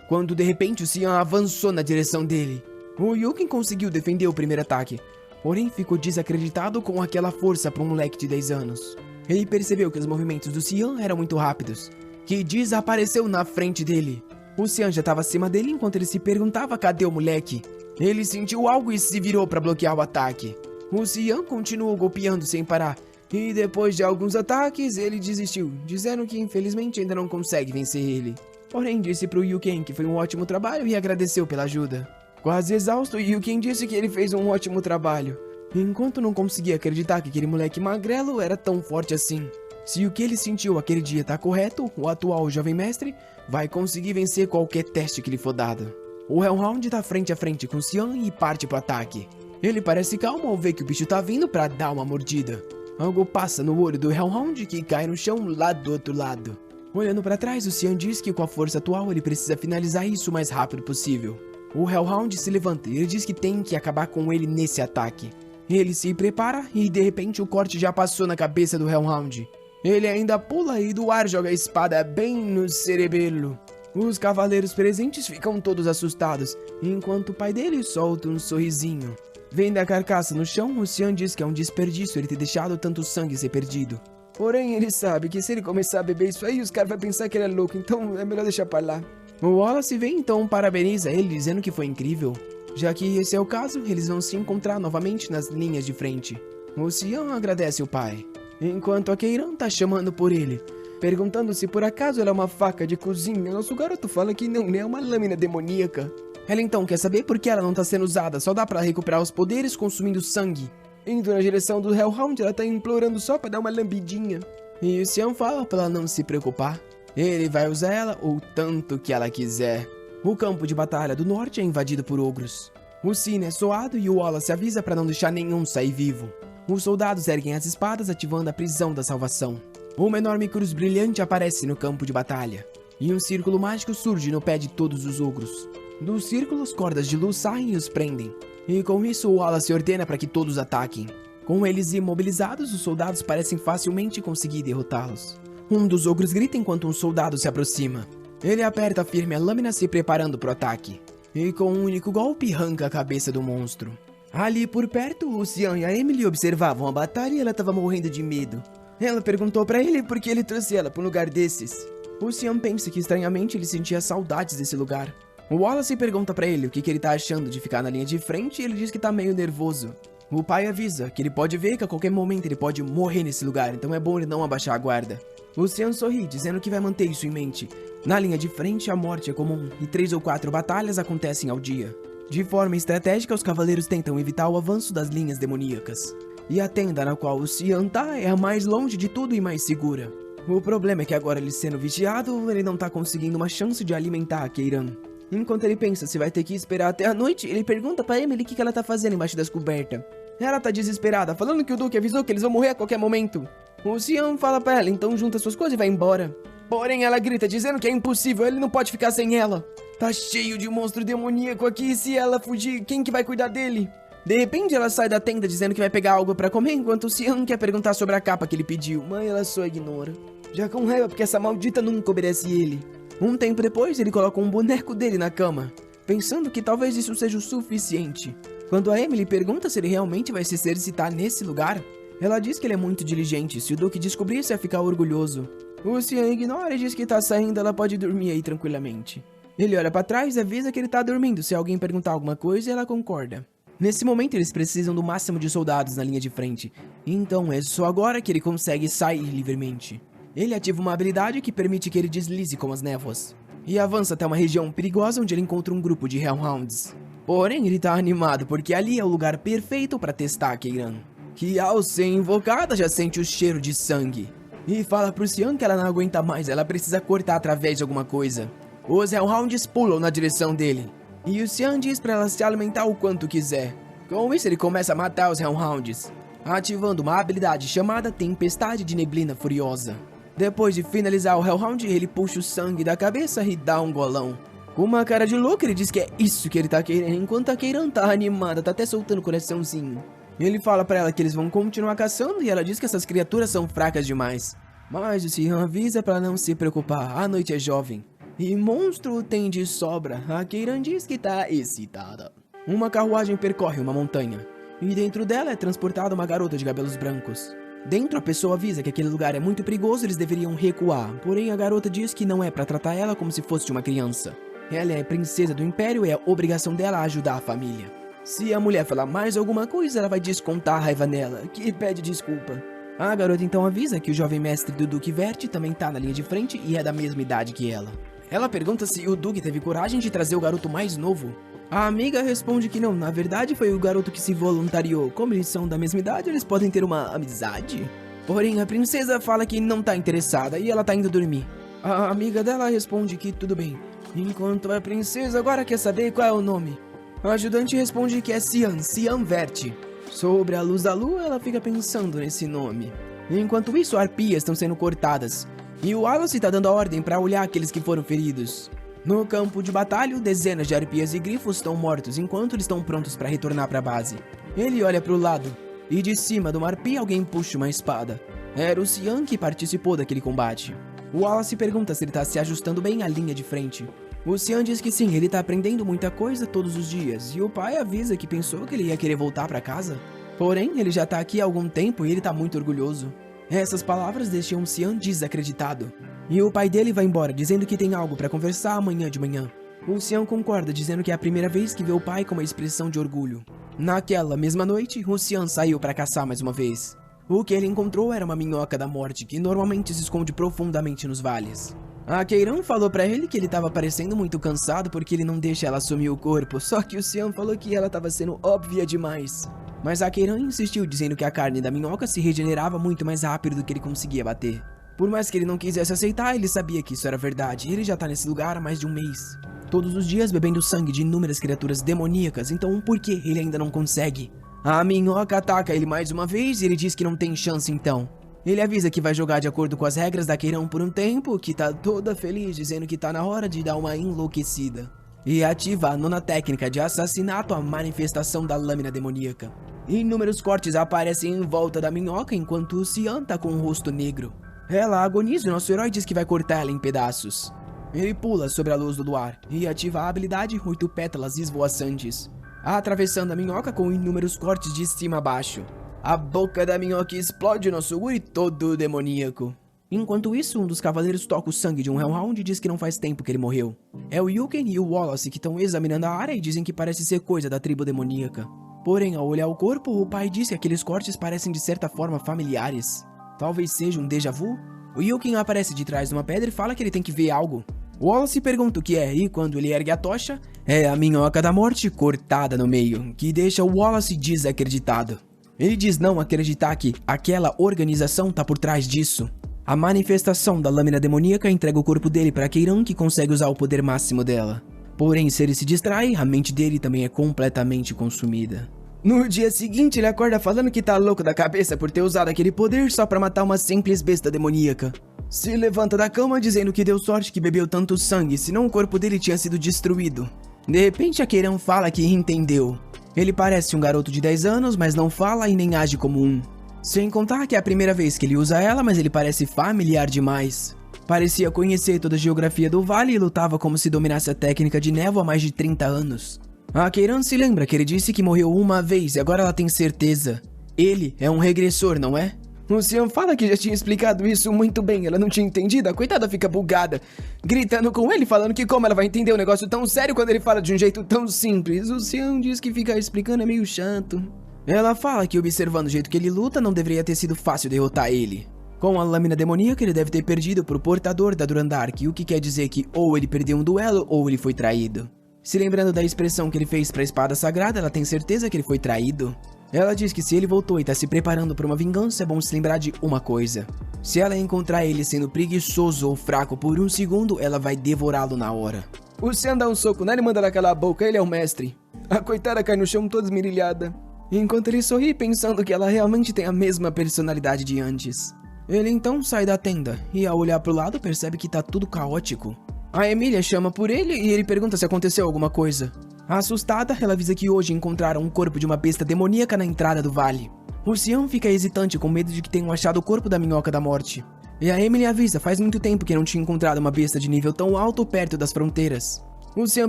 Quando de repente o Xian avançou na direção dele. O Yuken conseguiu defender o primeiro ataque, porém ficou desacreditado com aquela força para um moleque de 10 anos. Ele percebeu que os movimentos do Xian eram muito rápidos, que desapareceu na frente dele. O Xian já estava acima dele enquanto ele se perguntava cadê o moleque. Ele sentiu algo e se virou para bloquear o ataque. O Xian continuou golpeando sem parar, e depois de alguns ataques ele desistiu, dizendo que infelizmente ainda não consegue vencer ele. Porém disse para o Yuken que foi um ótimo trabalho e agradeceu pela ajuda. Quase exausto, Yuken disse que ele fez um ótimo trabalho, enquanto não conseguia acreditar que aquele moleque magrelo era tão forte assim. Se o que ele sentiu aquele dia tá correto, o atual jovem mestre vai conseguir vencer qualquer teste que lhe for dado. O Hellhound tá frente a frente com Xian e parte pro ataque. Ele parece calmo ao ver que o bicho tá vindo pra dar uma mordida. Algo passa no olho do Hellhound que cai no chão lá do outro lado. Olhando pra trás, o Xian diz que com a força atual ele precisa finalizar isso o mais rápido possível. O Hellhound se levanta e ele diz que tem que acabar com ele nesse ataque. Ele se prepara e de repente o corte já passou na cabeça do Hellhound. Ele ainda pula e do ar joga a espada bem no cerebelo. Os cavaleiros presentes ficam todos assustados, enquanto o pai dele solta um sorrisinho. Vendo a carcaça no chão, o Xian diz que é um desperdício ele ter deixado tanto sangue ser perdido. Porém, ele sabe que se ele começar a beber isso aí, os caras vão pensar que ele é louco, então é melhor deixar pra lá. O Wallace vem então parabeniza ele, dizendo que foi incrível. Já que esse é o caso, eles vão se encontrar novamente nas linhas de frente. O Xian agradece o pai, enquanto a Keiran tá chamando por ele, perguntando se por acaso ela é uma faca de cozinha. Nosso garoto fala que não, né? É uma lâmina demoníaca. Ela então quer saber por que ela não tá sendo usada, só dá pra recuperar os poderes consumindo sangue. Indo na direção do Hellhound, ela tá implorando só pra dar uma lambidinha. E o Xian fala pra ela não se preocupar. Ele vai usar ela o tanto que ela quiser. O campo de batalha do norte é invadido por ogros. O sino é soado e o Wallace avisa para não deixar nenhum sair vivo. Os soldados erguem as espadas ativando a prisão da salvação. Uma enorme cruz brilhante aparece no campo de batalha. E um círculo mágico surge no pé de todos os ogros. Dos círculos, cordas de luz saem e os prendem. E com isso o Wallace ordena para que todos ataquem. Com eles imobilizados, os soldados parecem facilmente conseguir derrotá-los. Um dos ogros grita enquanto um soldado se aproxima. Ele aperta firme a lâmina se preparando para o ataque. E com um único golpe arranca a cabeça do monstro. Ali por perto, o Xian e a Emily observavam a batalha e ela estava morrendo de medo. Ela perguntou para ele por que ele trouxe ela para um lugar desses. O Xian pensa que estranhamente ele sentia saudades desse lugar. O Wallace pergunta para ele o que ele tá achando de ficar na linha de frente e ele diz que tá meio nervoso. O pai avisa que ele pode ver que a qualquer momento ele pode morrer nesse lugar, então é bom ele não abaixar a guarda. O Xian sorri, dizendo que vai manter isso em mente. Na linha de frente, a morte é comum, e 3 ou 4 batalhas acontecem ao dia. De forma estratégica, os cavaleiros tentam evitar o avanço das linhas demoníacas. E a tenda na qual o Xian tá é a mais longe de tudo e mais segura. O problema é que agora ele sendo vigiado, ele não tá conseguindo uma chance de alimentar a Keiran. Enquanto ele pensa se vai ter que esperar até a noite, ele pergunta pra Emily o que ela tá fazendo embaixo das cobertas. Ela tá desesperada, falando que o Duque avisou que eles vão morrer a qualquer momento. O Xian fala pra ela, então junta suas coisas e vai embora. Porém, ela grita, dizendo que é impossível, ele não pode ficar sem ela. Tá cheio de monstro demoníaco aqui, e se ela fugir, quem que vai cuidar dele? De repente ela sai da tenda dizendo que vai pegar algo pra comer, enquanto o Xian quer perguntar sobre a capa que ele pediu, mas ela só ignora. Já com raiva porque essa maldita nunca obedece ele. Um tempo depois ele coloca um boneco dele na cama, pensando que talvez isso seja o suficiente. Quando a Emily pergunta se ele realmente vai se exercitar nesse lugar, ela diz que ele é muito diligente, se o Duque descobrisse ia ficar orgulhoso. O Xian ignora e diz que tá saindo, ela pode dormir aí tranquilamente. Ele olha pra trás e avisa que ele tá dormindo se alguém perguntar alguma coisa e ela concorda. Nesse momento eles precisam do máximo de soldados na linha de frente, então é só agora que ele consegue sair livremente. Ele ativa uma habilidade que permite que ele deslize com as névoas, e avança até uma região perigosa onde ele encontra um grupo de Hellhounds. Porém ele tá animado porque ali é o lugar perfeito para testar a Keiran, que ao ser invocada já sente o cheiro de sangue, e fala pro Xian que ela não aguenta mais, ela precisa cortar através de alguma coisa. Os Hellhounds pulam na direção dele, e o Xian diz pra ela se alimentar o quanto quiser. Com isso ele começa a matar os Hellhounds, ativando uma habilidade chamada Tempestade de Neblina Furiosa. Depois de finalizar o Hellhound, ele puxa o sangue da cabeça e dá um golão. Com uma cara de louco, ele diz que é isso que ele tá querendo, enquanto a Keiran tá animada, tá até soltando o coraçãozinho. Ele fala pra ela que eles vão continuar caçando e ela diz que essas criaturas são fracas demais. Mas o Xian avisa pra não se preocupar, a noite é jovem. E monstro tem de sobra, a Keiran diz que tá excitada. Uma carruagem percorre uma montanha, e dentro dela é transportada uma garota de cabelos brancos. Dentro, a pessoa avisa que aquele lugar é muito perigoso e eles deveriam recuar, porém a garota diz que não é pra tratar ela como se fosse uma criança. Ela é princesa do Império e é obrigação dela ajudar a família. Se a mulher falar mais alguma coisa, ela vai descontar a raiva nela, que pede desculpa. A garota então avisa que o jovem mestre do Duque Vert também tá na linha de frente e é da mesma idade que ela. Ela pergunta se o Duque teve coragem de trazer o garoto mais novo. A amiga responde que não, na verdade foi o garoto que se voluntariou. Como eles são da mesma idade, eles podem ter uma amizade. Porém, a princesa fala que não tá interessada e ela tá indo dormir. A amiga dela responde que tudo bem, enquanto a princesa agora quer saber qual é o nome. A ajudante responde que é Xian Vert. Sobre a luz da lua, ela fica pensando nesse nome. Enquanto isso, arpias estão sendo cortadas, e o Wallace tá dando a ordem para olhar aqueles que foram feridos. No campo de batalha, dezenas de arpias e grifos estão mortos enquanto eles estão prontos para retornar para a base. Ele olha para o lado, e de cima de uma arpia alguém puxa uma espada. Era o Xian que participou daquele combate. O Wallace pergunta se ele tá se ajustando bem à linha de frente. O Xian diz que sim, ele tá aprendendo muita coisa todos os dias, e o pai avisa que pensou que ele ia querer voltar para casa. Porém, ele já tá aqui há algum tempo e ele tá muito orgulhoso. Essas palavras deixam o Xian desacreditado. E o pai dele vai embora, dizendo que tem algo para conversar amanhã de manhã. O Xian concorda, dizendo que é a primeira vez que vê o pai com uma expressão de orgulho. Naquela mesma noite, o Xian saiu para caçar mais uma vez. O que ele encontrou era uma minhoca da morte, que normalmente se esconde profundamente nos vales. A Keiran falou pra ele que ele tava parecendo muito cansado porque ele não deixa ela assumir o corpo, só que o Xian falou que ela tava sendo óbvia demais. Mas a Keiran insistiu, dizendo que a carne da minhoca se regenerava muito mais rápido do que ele conseguia bater. Por mais que ele não quisesse aceitar, ele sabia que isso era verdade, e ele já tá nesse lugar há mais de um mês. Todos os dias bebendo sangue de inúmeras criaturas demoníacas, então por que ele ainda não consegue? A minhoca ataca ele mais uma vez e ele diz que não tem chance então. Ele avisa que vai jogar de acordo com as regras da Keiran por um tempo, que tá toda feliz, dizendo que tá na hora de dar uma enlouquecida. E ativa a nona técnica de assassinato, a manifestação da lâmina demoníaca. Inúmeros cortes aparecem em volta da minhoca enquanto o Xian tá com o rosto negro. Ela agoniza e nosso herói diz que vai cortar ela em pedaços. Ele pula sobre a luz do luar e ativa a habilidade 8 pétalas esvoaçantes, atravessando a minhoca com inúmeros cortes de cima a baixo. A boca da minhoca explode no Suguri todo demoníaco. Enquanto isso, um dos cavaleiros toca o sangue de um Hellhound e diz que não faz tempo que ele morreu. É o Yuken e o Wallace que estão examinando a área e dizem que parece ser coisa da tribo demoníaca. Porém, ao olhar o corpo, o pai diz que aqueles cortes parecem de certa forma familiares. Talvez seja um déjà vu? O Yuken aparece de trás de uma pedra e fala que ele tem que ver algo. O Wallace pergunta o que é e quando ele ergue a tocha, é a minhoca da morte cortada no meio, que deixa o Wallace desacreditado. Ele diz não acreditar que aquela organização tá por trás disso. A manifestação da lâmina demoníaca entrega o corpo dele para Keiran, que consegue usar o poder máximo dela. Porém, se ele se distrai, a mente dele também é completamente consumida. No dia seguinte, ele acorda falando que tá louco da cabeça por ter usado aquele poder só pra matar uma simples besta demoníaca. Se levanta da cama dizendo que deu sorte que bebeu tanto sangue, senão o corpo dele tinha sido destruído. De repente, a Keiran fala que entendeu. Ele parece um garoto de 10 anos, mas não fala e nem age como um. Sem contar que é a primeira vez que ele usa ela, mas ele parece familiar demais. Parecia conhecer toda a geografia do vale e lutava como se dominasse a técnica de névoa há mais de 30 anos. A Keiran se lembra que ele disse que morreu uma vez e agora ela tem certeza. Ele é um regressor, não é? O Xian fala que já tinha explicado isso muito bem, ela não tinha entendido, a coitada fica bugada, gritando com ele, falando que como ela vai entender um negócio tão sério quando ele fala de um jeito tão simples. O Xian diz que ficar explicando é meio chato. Ela fala que observando o jeito que ele luta, não deveria ter sido fácil derrotar ele. Com a lâmina demoníaca, ele deve ter perdido pro portador da Duranddark, o que quer dizer que ou ele perdeu um duelo ou ele foi traído. Se lembrando da expressão que ele fez pra espada sagrada, ela tem certeza que ele foi traído. Ela diz que se ele voltou e tá se preparando para uma vingança, é bom se lembrar de uma coisa. Se ela encontrar ele sendo preguiçoso ou fraco por um segundo, ela vai devorá-lo na hora. O Xian dá um soco nela e manda ela calar a boca, ele é o mestre. A coitada cai no chão toda esmirilhada, enquanto ele sorri pensando que ela realmente tem a mesma personalidade de antes. Ele então sai da tenda e ao olhar pro lado percebe que tá tudo caótico. A Emília chama por ele e ele pergunta se aconteceu alguma coisa. Assustada, ela avisa que hoje encontraram um corpo de uma besta demoníaca na entrada do vale. O Xian fica hesitante com medo de que tenham achado o corpo da minhoca da morte. E a Emily avisa faz muito tempo que não tinha encontrado uma besta de nível tão alto perto das fronteiras. O Xian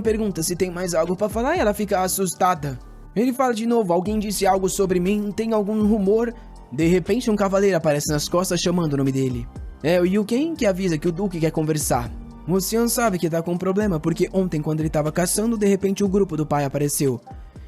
pergunta se tem mais algo pra falar e ela fica assustada. Ele fala de novo, alguém disse algo sobre mim, tem algum rumor? De repente um cavaleiro aparece nas costas chamando o nome dele. É o Yuken que avisa que o Duque quer conversar. O Xian sabe que tá com um problema porque ontem quando ele tava caçando, de repente o grupo do pai apareceu.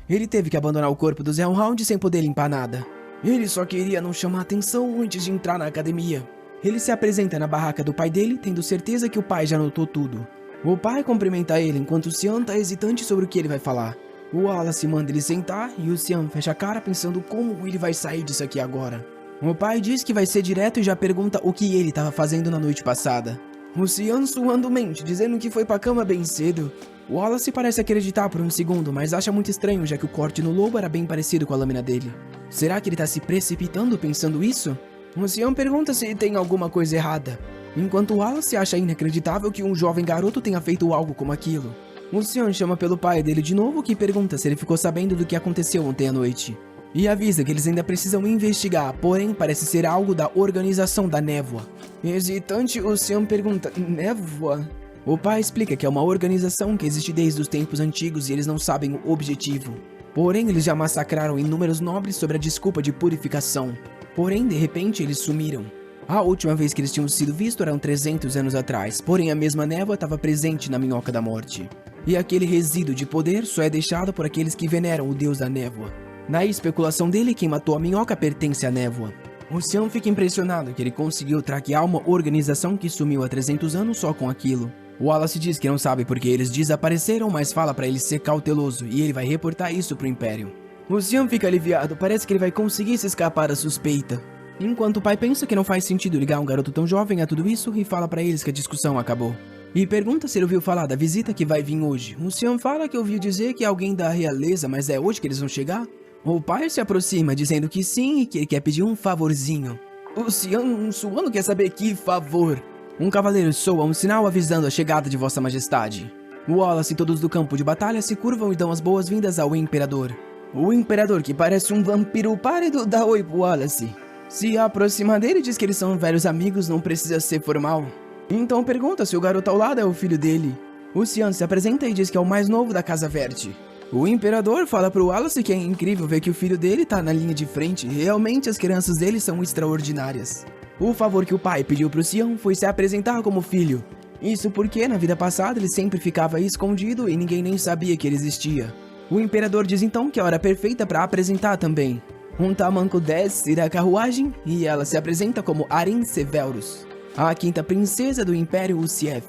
Ele teve que abandonar o corpo do Zellhound sem poder limpar nada. Ele só queria não chamar atenção antes de entrar na academia. Ele se apresenta na barraca do pai dele, tendo certeza que o pai já notou tudo. O pai cumprimenta ele enquanto o Xian tá hesitante sobre o que ele vai falar. O Wallace manda ele sentar e o Xian fecha a cara pensando como ele vai sair disso aqui agora. O pai diz que vai ser direto e já pergunta o que ele tava fazendo na noite passada. O Xian suando mente, dizendo que foi pra cama bem cedo. O Wallace parece acreditar por um segundo, mas acha muito estranho já que o corte no lobo era bem parecido com a lâmina dele. Será que ele tá se precipitando pensando isso? O Xian pergunta se tem alguma coisa errada, enquanto o Wallace acha inacreditável que um jovem garoto tenha feito algo como aquilo. O Xian chama pelo pai dele de novo, que pergunta se ele ficou sabendo do que aconteceu ontem à noite. E avisa que eles ainda precisam investigar, porém parece ser algo da Organização da Névoa. Hesitante, o Xian pergunta, névoa? O pai explica que é uma organização que existe desde os tempos antigos e eles não sabem o objetivo. Porém, eles já massacraram inúmeros nobres sobre a desculpa de purificação. Porém, de repente, eles sumiram. A última vez que eles tinham sido vistos eram 300 anos atrás, porém a mesma névoa estava presente na Minhoca da Morte. E aquele resíduo de poder só é deixado por aqueles que veneram o deus da névoa. Na especulação dele, quem matou a minhoca pertence à névoa. O Xian fica impressionado que ele conseguiu traquear uma organização que sumiu há 300 anos só com aquilo. O Wallace diz que não sabe porque eles desapareceram, mas fala pra ele ser cauteloso e ele vai reportar isso pro Império. O Xian fica aliviado, parece que ele vai conseguir se escapar da suspeita. Enquanto o pai pensa que não faz sentido ligar um garoto tão jovem a tudo isso e fala pra eles que a discussão acabou. E pergunta se ele ouviu falar da visita que vai vir hoje. O Xian fala que ouviu dizer que é alguém da realeza, mas é hoje que eles vão chegar? O pai se aproxima, dizendo que sim e que ele quer pedir um favorzinho. O Xian, suando, quer saber que favor. Um cavaleiro soa um sinal avisando a chegada de Vossa Majestade. O Wallace e todos do campo de batalha se curvam e dão as boas-vindas ao Imperador. O Imperador, que parece um vampiro pálido, dá oi pro Wallace. Se aproxima dele e diz que eles são velhos amigos, não precisa ser formal. Então pergunta se o garoto ao lado é o filho dele. O Xian se apresenta e diz que é o mais novo da Casa Verde. O Imperador fala pro Wallace que é incrível ver que o filho dele tá na linha de frente, realmente as crianças dele são extraordinárias. O favor que o pai pediu pro Xian foi se apresentar como filho. Isso porque na vida passada ele sempre ficava escondido e ninguém nem sabia que ele existia. O Imperador diz então que é a hora perfeita para apresentar também. Um tamanco desce da carruagem e ela se apresenta como Arin Severus, a quinta princesa do Império Usief.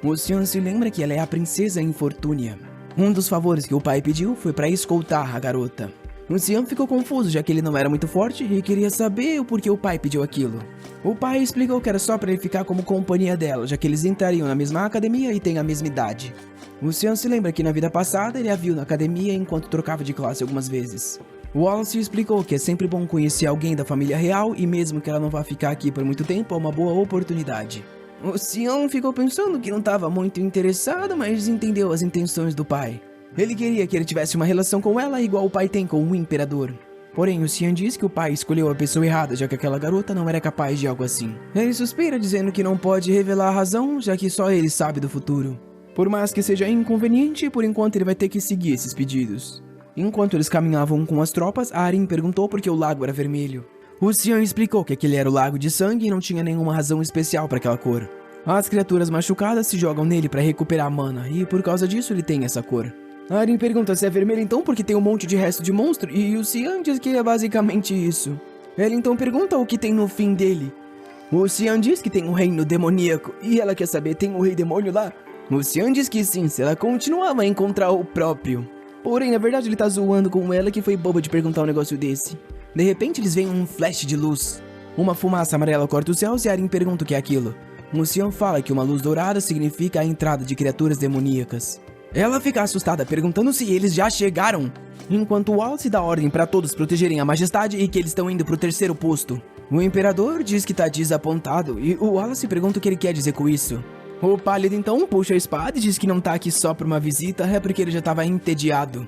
O Xian se lembra que ela é a princesa Infortúnia. Um dos favores que o pai pediu foi para escoltar a garota. O Xian ficou confuso já que ele não era muito forte e queria saber o porquê o pai pediu aquilo. O pai explicou que era só para ele ficar como companhia dela, já que eles entrariam na mesma academia e têm a mesma idade. O Xian se lembra que na vida passada ele a viu na academia enquanto trocava de classe algumas vezes. O Wallace explicou que é sempre bom conhecer alguém da família real e mesmo que ela não vá ficar aqui por muito tempo é uma boa oportunidade. O Xian ficou pensando que não estava muito interessado, mas entendeu as intenções do pai. Ele queria que ele tivesse uma relação com ela igual o pai tem com o imperador. Porém, o Xian diz que o pai escolheu a pessoa errada, já que aquela garota não era capaz de algo assim. Ele suspira dizendo que não pode revelar a razão, já que só ele sabe do futuro. Por mais que seja inconveniente, por enquanto ele vai ter que seguir esses pedidos. Enquanto eles caminhavam com as tropas, Arin perguntou por que o lago era vermelho. O Xian explicou que aquele era o lago de sangue e não tinha nenhuma razão especial para aquela cor. As criaturas machucadas se jogam nele para recuperar a mana, e por causa disso ele tem essa cor. Arin pergunta se é vermelho então porque tem um monte de resto de monstro, e o Xian diz que é basicamente isso. Ela então pergunta o que tem no fim dele. O Xian diz que tem um reino demoníaco, e ela quer saber, tem um rei demônio lá? O Xian diz que sim, se ela continuava a encontrar o próprio. Porém, na verdade ele tá zoando com ela, que foi boba de perguntar um negócio desse. De repente eles veem um flash de luz. Uma fumaça amarela corta os céus e Arin pergunta o que é aquilo. O Xian fala que uma luz dourada significa a entrada de criaturas demoníacas. Ela fica assustada perguntando se eles já chegaram, enquanto o Wallace dá ordem para todos protegerem a majestade e que eles estão indo pro terceiro posto. O imperador diz que tá desapontado e o Wallace pergunta o que ele quer dizer com isso. O pálido então puxa a espada e diz que não tá aqui só pra uma visita, é porque ele já tava entediado.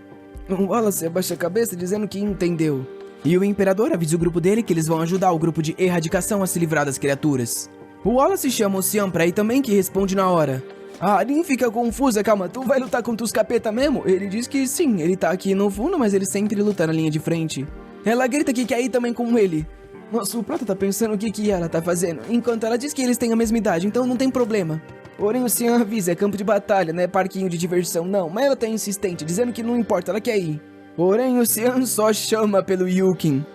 O Wallace abaixa a cabeça dizendo que entendeu. E o imperador avisa o grupo dele que eles vão ajudar o grupo de erradicação a se livrar das criaturas. O Wallace chama o Xian pra ir também, que responde na hora. A Arin fica confusa, calma, tu vai lutar contra os capeta mesmo? Ele diz que sim, ele tá aqui no fundo, mas ele sempre luta na linha de frente. Ela grita que quer ir também com ele. Nossa, o Prata tá pensando o que ela tá fazendo, enquanto ela diz que eles têm a mesma idade, então não tem problema. Porém o Xian avisa, é campo de batalha, não é parquinho de diversão não, mas ela tá insistente, dizendo que não importa, ela quer ir. Porém o Xian só chama pelo Yukin,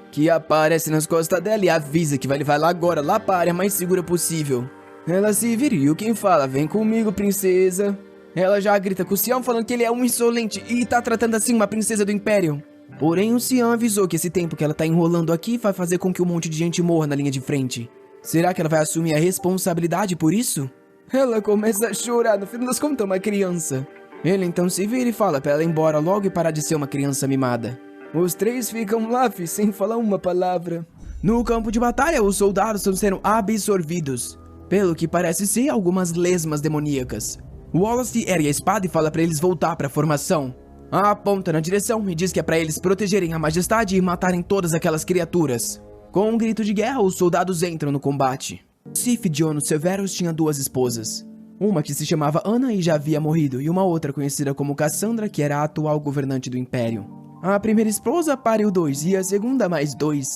que aparece nas costas dela e avisa que vai levar ela agora, lá pra área mais segura possível. Ela se vira e Yukin fala, vem comigo princesa. Ela já grita com o Xian falando que ele é um insolente e tá tratando assim uma princesa do Império. Porém o Xian avisou que esse tempo que ela tá enrolando aqui vai fazer com que um monte de gente morra na linha de frente. Será que ela vai assumir a responsabilidade por isso? Ela começa a chorar, no final das contas uma criança. Ele então se vira e fala pra ela ir embora logo e parar de ser uma criança mimada. Os três ficam lá, sem falar uma palavra. No campo de batalha, os soldados estão sendo absorvidos pelo que parece ser algumas lesmas demoníacas. Wallace ergue a espada e fala pra eles voltar pra formação. Aponta na direção e diz que é pra eles protegerem a majestade e matarem todas aquelas criaturas. Com um grito de guerra, os soldados entram no combate. Sif Diono Severus tinha duas esposas. Uma que se chamava Ana e já havia morrido, e uma outra conhecida como Cassandra, que era a atual governante do Império. A primeira esposa pariu 2 e a segunda mais 2.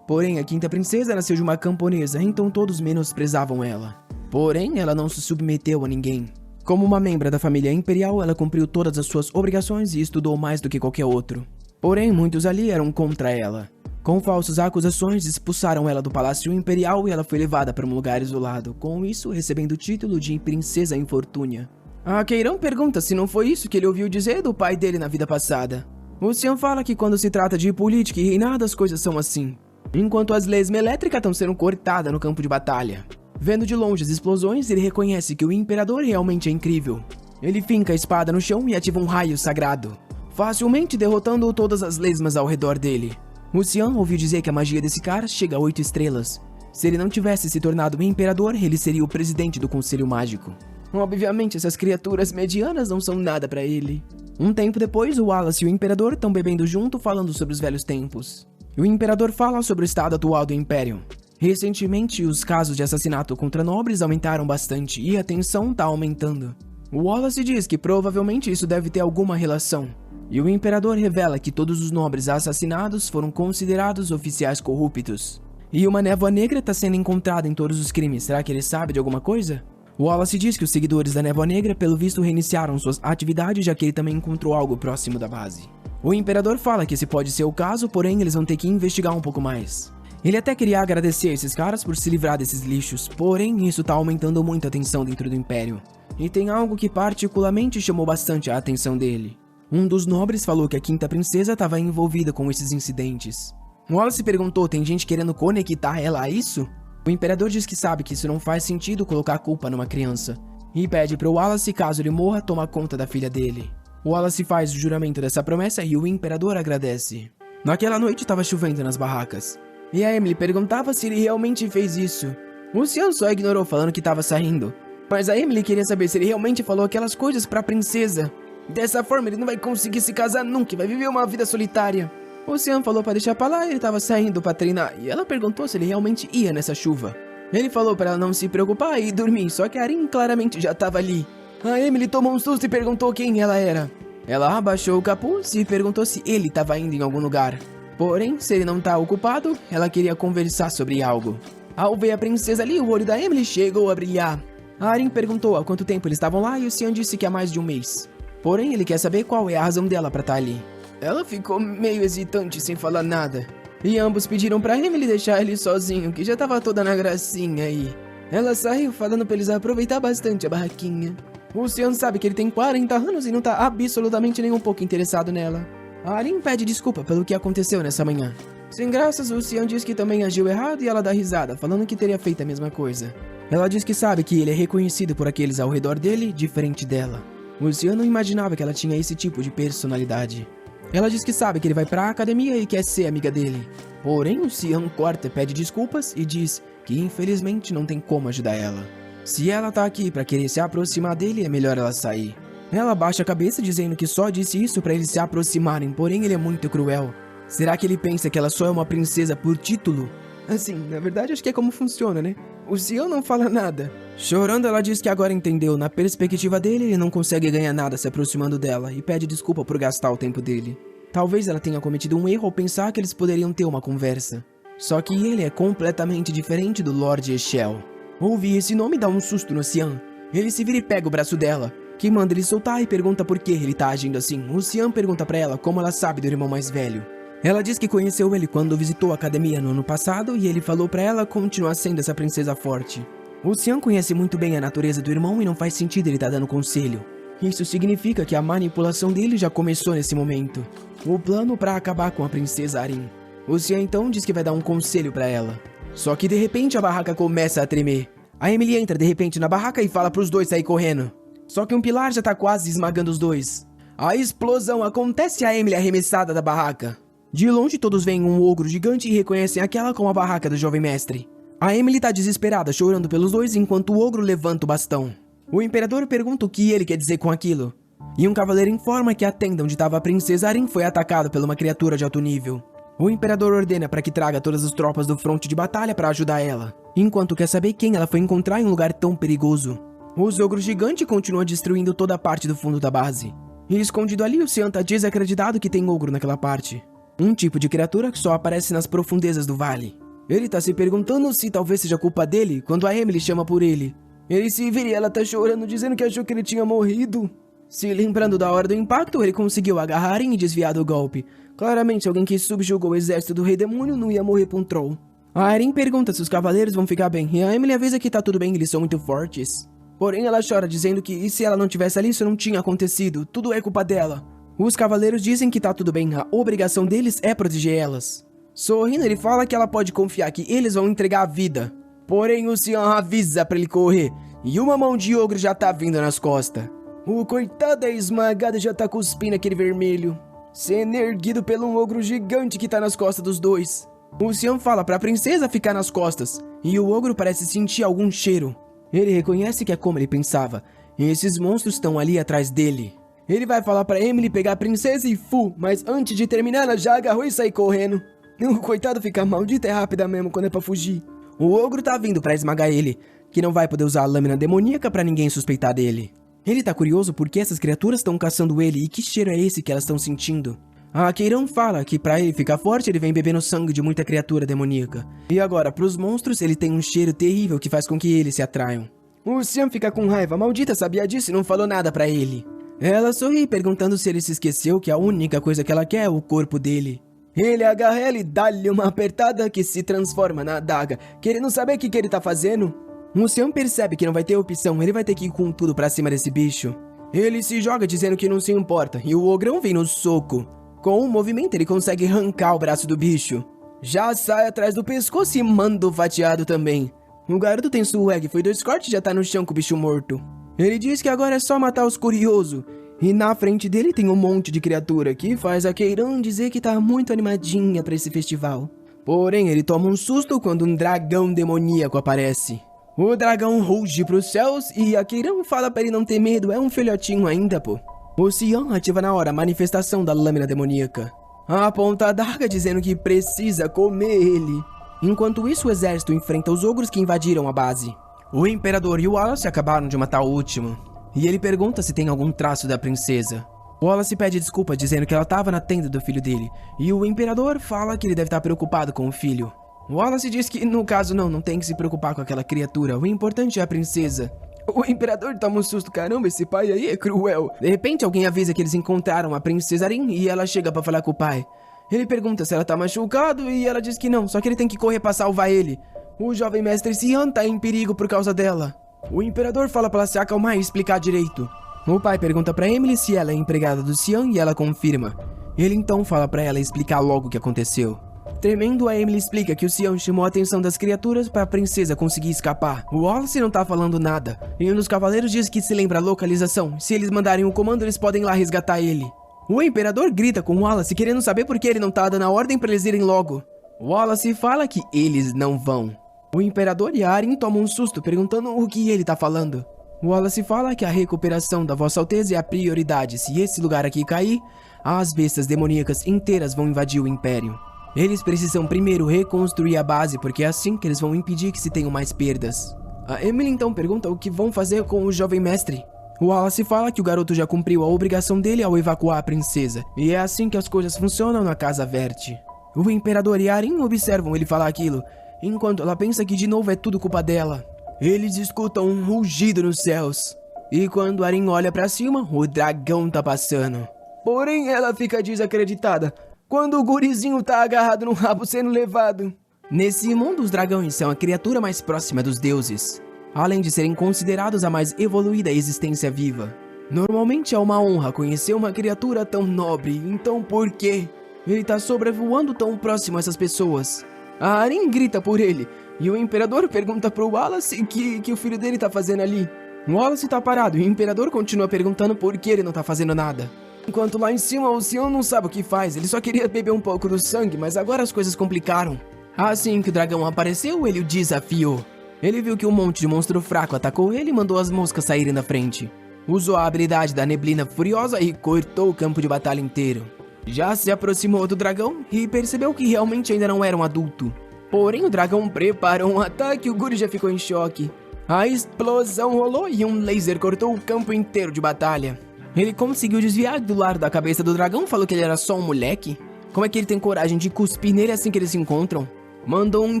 Porém, a quinta princesa nasceu de uma camponesa, então todos menosprezavam ela. Porém, ela não se submeteu a ninguém. Como uma membra da família imperial, ela cumpriu todas as suas obrigações e estudou mais do que qualquer outro. Porém, muitos ali eram contra ela. Com falsas acusações, expulsaram ela do Palácio Imperial e ela foi levada para um lugar isolado, com isso recebendo o título de Princesa Infortúnia. A Keirão pergunta se não foi isso que ele ouviu dizer do pai dele na vida passada. O Xian fala que quando se trata de política e reinado as coisas são assim, enquanto as leis elétricas estão sendo cortadas no campo de batalha. Vendo de longe as explosões, ele reconhece que o Imperador realmente é incrível. Ele finca a espada no chão e ativa um raio sagrado, facilmente derrotando todas as lesmas ao redor dele. O Xian ouviu dizer que a magia desse cara chega a 8 estrelas. Se ele não tivesse se tornado um imperador, ele seria o presidente do Conselho Mágico. Obviamente, essas criaturas medianas não são nada pra ele. Um tempo depois, o Wallace e o imperador estão bebendo junto, falando sobre os velhos tempos. O imperador fala sobre o estado atual do Império. Recentemente, os casos de assassinato contra nobres aumentaram bastante e a tensão tá aumentando. O Wallace diz que provavelmente isso deve ter alguma relação. E o imperador revela que todos os nobres assassinados foram considerados oficiais corruptos. E uma névoa negra está sendo encontrada em todos os crimes. Será que ele sabe de alguma coisa? O Wallace diz que os seguidores da névoa negra, pelo visto, reiniciaram suas atividades, já que ele também encontrou algo próximo da base. O imperador fala que esse pode ser o caso, porém eles vão ter que investigar um pouco mais. Ele até queria agradecer a esses caras por se livrar desses lixos, porém isso tá aumentando muito a tensão dentro do Império. E tem algo que particularmente chamou bastante a atenção dele. Um dos nobres falou que a quinta princesa estava envolvida com esses incidentes. Wallace perguntou, tem gente querendo conectar ela a isso? O imperador diz que sabe que isso não faz sentido colocar a culpa numa criança, e pede para o Wallace, caso ele morra, tomar conta da filha dele. O Wallace faz o juramento dessa promessa e o imperador agradece. Naquela noite estava chovendo nas barracas, e a Emily perguntava se ele realmente fez isso. O Xian só ignorou falando que estava saindo, mas a Emily queria saber se ele realmente falou aquelas coisas para a princesa. Dessa forma ele não vai conseguir se casar nunca e vai viver uma vida solitária. O Xian falou pra deixar pra lá e ele tava saindo pra treinar. E ela perguntou se ele realmente ia nessa chuva. Ele falou pra ela não se preocupar e dormir, só que a Arin claramente já tava ali. A Emily tomou um susto e perguntou quem ela era. Ela abaixou o capuz e perguntou se ele tava indo em algum lugar. Porém, se ele não tá ocupado, ela queria conversar sobre algo. Ao ver a princesa ali, o olho da Emily chegou a brilhar. A Arin perguntou há quanto tempo eles estavam lá e o Xian disse que há mais de um mês. Porém, ele quer saber qual é a razão dela pra estar ali. Ela ficou meio hesitante sem falar nada. E ambos pediram pra Emily deixar ele sozinho, que já tava toda na gracinha aí. Ela saiu falando pra eles aproveitar bastante a barraquinha. O Xian sabe que ele tem 40 anos e não tá absolutamente nem um pouco interessado nela. A Arin pede desculpa pelo que aconteceu nessa manhã. Sem graças, o Xian diz que também agiu errado e ela dá risada, falando que teria feito a mesma coisa. Ela diz que sabe que ele é reconhecido por aqueles ao redor dele, diferente dela. O Xian não imaginava que ela tinha esse tipo de personalidade. Ela diz que sabe que ele vai pra academia e quer ser amiga dele. Porém, o Xian corta, pede desculpas e diz que infelizmente não tem como ajudar ela. Se ela tá aqui pra querer se aproximar dele, é melhor ela sair. Ela baixa a cabeça dizendo que só disse isso pra eles se aproximarem, porém ele é muito cruel. Será que ele pensa que ela só é uma princesa por título? Assim, na verdade acho que é como funciona, né? O Xian não fala nada. Chorando, ela diz que agora entendeu. Na perspectiva dele, ele não consegue ganhar nada se aproximando dela e pede desculpa por gastar o tempo dele. Talvez ela tenha cometido um erro ao pensar que eles poderiam ter uma conversa. Só que ele é completamente diferente do Lord Eshel. Ouvir esse nome dá um susto no Xian. Ele se vira e pega o braço dela, que manda ele soltar e pergunta por que ele tá agindo assim. O Xian pergunta pra ela como ela sabe do irmão mais velho. Ela diz que conheceu ele quando visitou a academia no ano passado e ele falou pra ela continuar sendo essa princesa forte. O Xian conhece muito bem a natureza do irmão e não faz sentido ele tá dando conselho. Isso significa que a manipulação dele já começou nesse momento. O plano pra acabar com a princesa Arin. O Xian então diz que vai dar um conselho pra ela. Só que de repente a barraca começa a tremer. A Emily entra de repente na barraca e fala pros dois sair correndo. Só que um pilar já tá quase esmagando os dois. A explosão acontece e a Emily é arremessada da barraca. De longe todos veem um ogro gigante e reconhecem aquela como a barraca do jovem mestre. A Emily tá desesperada, chorando pelos dois enquanto o ogro levanta o bastão. O imperador pergunta o que ele quer dizer com aquilo. E um cavaleiro informa que a tenda onde estava a princesa Arin foi atacada por uma criatura de alto nível. O imperador ordena para que traga todas as tropas do fronte de batalha para ajudar ela, enquanto quer saber quem ela foi encontrar em um lugar tão perigoso. Os ogros gigantes continuam destruindo toda a parte do fundo da base. E escondido ali, o Xian tá desacreditado que tem ogro naquela parte. Um tipo de criatura que só aparece nas profundezas do vale. Ele tá se perguntando se talvez seja culpa dele quando a Emily chama por ele. Ele se vira e ela tá chorando, dizendo que achou que ele tinha morrido. Se lembrando da hora do impacto, ele conseguiu agarrar Arin e desviar do golpe. Claramente, alguém que subjugou o exército do Rei Demônio não ia morrer por um troll. A Arin pergunta se os cavaleiros vão ficar bem, e a Emily avisa que tá tudo bem, eles são muito fortes. Porém, ela chora, dizendo que e se ela não tivesse ali, isso não tinha acontecido, tudo é culpa dela. Os cavaleiros dizem que tá tudo bem, a obrigação deles é proteger elas. Sorrindo, ele fala que ela pode confiar que eles vão entregar a vida. Porém, o Xian avisa pra ele correr, e uma mão de ogro já tá vindo nas costas. O coitado é esmagado e já tá cuspindo aquele vermelho, sendo erguido por um ogro gigante que tá nas costas dos dois. O Xian fala pra princesa ficar nas costas, e o ogro parece sentir algum cheiro. Ele reconhece que é como ele pensava, e esses monstros estão ali atrás dele. Ele vai falar pra Emily pegar a princesa e mas antes de terminar ela já agarrou e saiu correndo. O coitado fica maldito é rápida mesmo quando é pra fugir. O ogro tá vindo pra esmagar ele, que não vai poder usar a lâmina demoníaca pra ninguém suspeitar dele. Ele tá curioso porque essas criaturas estão caçando ele e que cheiro é esse que elas estão sentindo. A Queirão fala que pra ele ficar forte ele vem bebendo sangue de muita criatura demoníaca. E agora, pros monstros, ele tem um cheiro terrível que faz com que eles se atraiam. O Xian fica com raiva, a maldita sabia disso e não falou nada pra ele. Ela sorri perguntando se ele se esqueceu que a única coisa que ela quer é o corpo dele. Ele agarra ela e dá-lhe uma apertada que se transforma na adaga, querendo saber o que ele tá fazendo. O Xian percebe que não vai ter opção, ele vai ter que ir com tudo pra cima desse bicho. Ele se joga dizendo que não se importa, e o ogrão vem no soco. Com um movimento ele consegue arrancar o braço do bicho. Já sai atrás do pescoço e manda o fatiado também. O garoto tem swag, foi 2 cortes e já tá no chão com o bicho morto. Ele diz que agora é só matar os curiosos. E na frente dele tem um monte de criatura que faz a Queirão dizer que tá muito animadinha pra esse festival. Porém, ele toma um susto quando um dragão demoníaco aparece. O dragão ruge pros céus e a Queirão fala pra ele não ter medo, é um filhotinho ainda, pô. O Xian ativa na hora a manifestação da lâmina demoníaca. Aponta a adaga dizendo que precisa comer ele. Enquanto isso, o exército enfrenta os ogros que invadiram a base. O Imperador e o Wallace acabaram de matar o último. E ele pergunta se tem algum traço da princesa. Wallace pede desculpa dizendo que ela estava na tenda do filho dele. E o Imperador fala que ele deve estar preocupado com o filho. Wallace diz que no caso não tem que se preocupar com aquela criatura. O importante é a princesa. O Imperador toma um susto. Caramba, esse pai aí é cruel. De repente alguém avisa que eles encontraram a princesa Arin e ela chega pra falar com o pai. Ele pergunta se ela tá machucado e ela diz que não, só que ele tem que correr pra salvar ele. O jovem mestre Xian tá em perigo por causa dela. O Imperador fala pra ela se acalmar e explicar direito. O pai pergunta pra Emily se ela é empregada do Xian e ela confirma. Ele então fala pra ela explicar logo o que aconteceu. Tremendo, a Emily explica que o Xian chamou a atenção das criaturas para a princesa conseguir escapar. O Wallace não tá falando nada, e um dos cavaleiros diz que se lembra a localização. Se eles mandarem um comando, eles podem ir lá resgatar ele. O Imperador grita com o Wallace querendo saber por que ele não tá dando a ordem para eles irem logo. O Wallace fala que eles não vão. O Imperador e a Arin tomam um susto perguntando o que ele tá falando. O Wallace fala que a recuperação da Vossa Alteza é a prioridade. Se esse lugar aqui cair, as bestas demoníacas inteiras vão invadir o Império. Eles precisam primeiro reconstruir a base, porque é assim que eles vão impedir que se tenham mais perdas. A Emily então pergunta o que vão fazer com o jovem mestre. O Wallace fala que o garoto já cumpriu a obrigação dele ao evacuar a princesa, e é assim que as coisas funcionam na Casa Verte. O Imperador e Arin observam ele falar aquilo, enquanto ela pensa que de novo é tudo culpa dela. Eles escutam um rugido nos céus, e quando Arin olha pra cima, o dragão tá passando. Porém, ela fica desacreditada quando o gurizinho tá agarrado no rabo sendo levado. Nesse mundo, os dragões são a criatura mais próxima dos deuses, além de serem considerados a mais evoluída existência viva. Normalmente é uma honra conhecer uma criatura tão nobre, então por quê? Ele tá sobrevoando tão próximo a essas pessoas. A Arin grita por ele, e o Imperador pergunta pro Wallace que o filho dele tá fazendo ali. O Wallace tá parado e o Imperador continua perguntando por que ele não tá fazendo nada. Enquanto lá em cima o Xian não sabe o que faz, ele só queria beber um pouco do sangue, mas agora as coisas complicaram. Assim que o dragão apareceu, ele o desafiou. Ele viu que um monte de monstro fraco atacou ele e mandou as moscas saírem da frente. Usou a habilidade da neblina furiosa e cortou o campo de batalha inteiro. Já se aproximou do dragão e percebeu que realmente ainda não era um adulto. Porém o dragão preparou um ataque e o guri já ficou em choque. A explosão rolou e um laser cortou o campo inteiro de batalha. Ele conseguiu desviar do lado da cabeça do dragão, falou que ele era só um moleque. Como é que ele tem coragem de cuspir nele assim que eles se encontram? Mandou um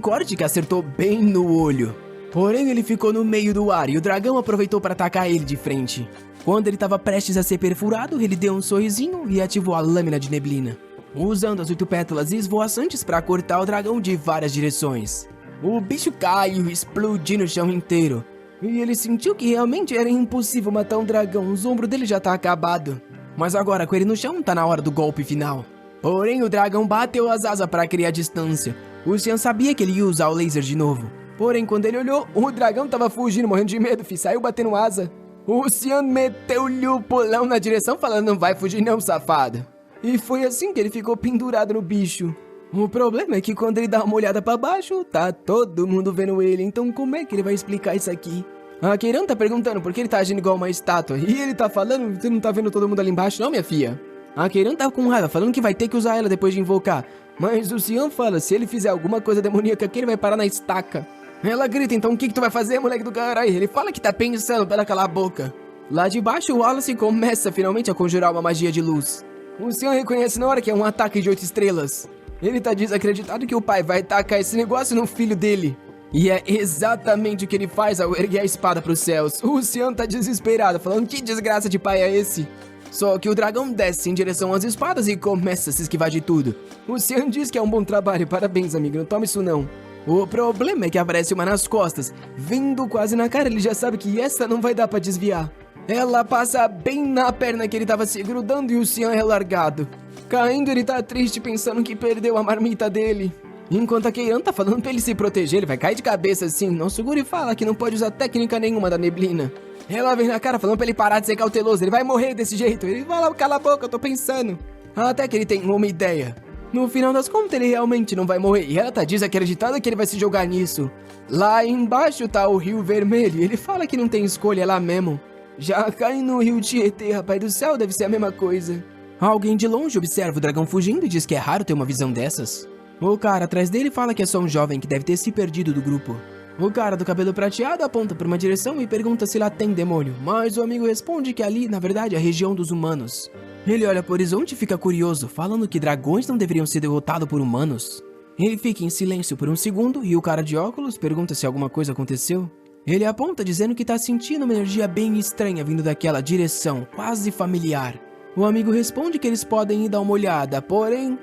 corte que acertou bem no olho. Porém, ele ficou no meio do ar e o dragão aproveitou para atacar ele de frente. Quando ele estava prestes a ser perfurado, ele deu um sorrisinho e ativou a lâmina de neblina, usando as 8 pétalas esvoaçantes para cortar o dragão de várias direções. O bicho caiu e explodiu no chão inteiro. E ele sentiu que realmente era impossível matar um dragão, os ombros dele já tá acabado. Mas agora com ele no chão, tá na hora do golpe final. Porém o dragão bateu as asas para criar distância. O Xian sabia que ele ia usar o laser de novo. Porém quando ele olhou, o dragão tava fugindo, morrendo de medo, saiu batendo asa. O Xian meteu-lhe o pulão na direção, falando não vai fugir não, safado. E foi assim que ele ficou pendurado no bicho. O problema é que quando ele dá uma olhada pra baixo, tá todo mundo vendo ele, então como é que ele vai explicar isso aqui? A Keiran tá perguntando por que ele tá agindo igual uma estátua, e ele tá falando, você não tá vendo todo mundo ali embaixo não, minha filha? A Keiran tá com raiva, falando que vai ter que usar ela depois de invocar, mas o Xian fala, se ele fizer alguma coisa demoníaca aqui, ele vai parar na estaca. Ela grita, então o que tu vai fazer, moleque do caralho? Ele fala que tá pensando, para calar a boca. Lá de baixo, o Wallace começa finalmente a conjurar uma magia de luz. O Xian reconhece na hora que é um ataque de 8 estrelas. Ele tá desacreditado que o pai vai tacar esse negócio no filho dele. E é exatamente o que ele faz ao erguer a espada pros céus. O Xian tá desesperado, falando que desgraça de pai é esse? Só que o dragão desce em direção às espadas e começa a se esquivar de tudo. O Xian diz que é um bom trabalho, parabéns amigo, não toma isso não. O problema é que aparece uma nas costas, vindo quase na cara, ele já sabe que essa não vai dar pra desviar. Ela passa bem na perna que ele tava se grudando e o Xian é largado. Caindo, ele tá triste pensando que perdeu a marmita dele. Enquanto a Keiran tá falando pra ele se proteger, ele vai cair de cabeça assim. Nosso guri fala que não pode usar técnica nenhuma da neblina. Ela vem na cara falando pra ele parar de ser cauteloso, ele vai morrer desse jeito. Ele fala, cala a boca, eu tô pensando. Até que ele tem uma ideia. No final das contas, ele realmente não vai morrer. E ela tá desacreditada que ele vai se jogar nisso. Lá embaixo tá o Rio Vermelho e ele fala que não tem escolha lá mesmo. Já cai no rio Tietê, rapaz do céu, deve ser a mesma coisa. Alguém de longe observa o dragão fugindo e diz que é raro ter uma visão dessas. O cara atrás dele fala que é só um jovem que deve ter se perdido do grupo. O cara do cabelo prateado aponta para uma direção e pergunta se lá tem demônio, mas o amigo responde que ali, na verdade, é a região dos humanos. Ele olha para o horizonte e fica curioso, falando que dragões não deveriam ser derrotados por humanos. Ele fica em silêncio por um segundo e o cara de óculos pergunta se alguma coisa aconteceu. Ele aponta dizendo que tá sentindo uma energia bem estranha vindo daquela direção, quase familiar. O amigo responde que eles podem ir dar uma olhada, porém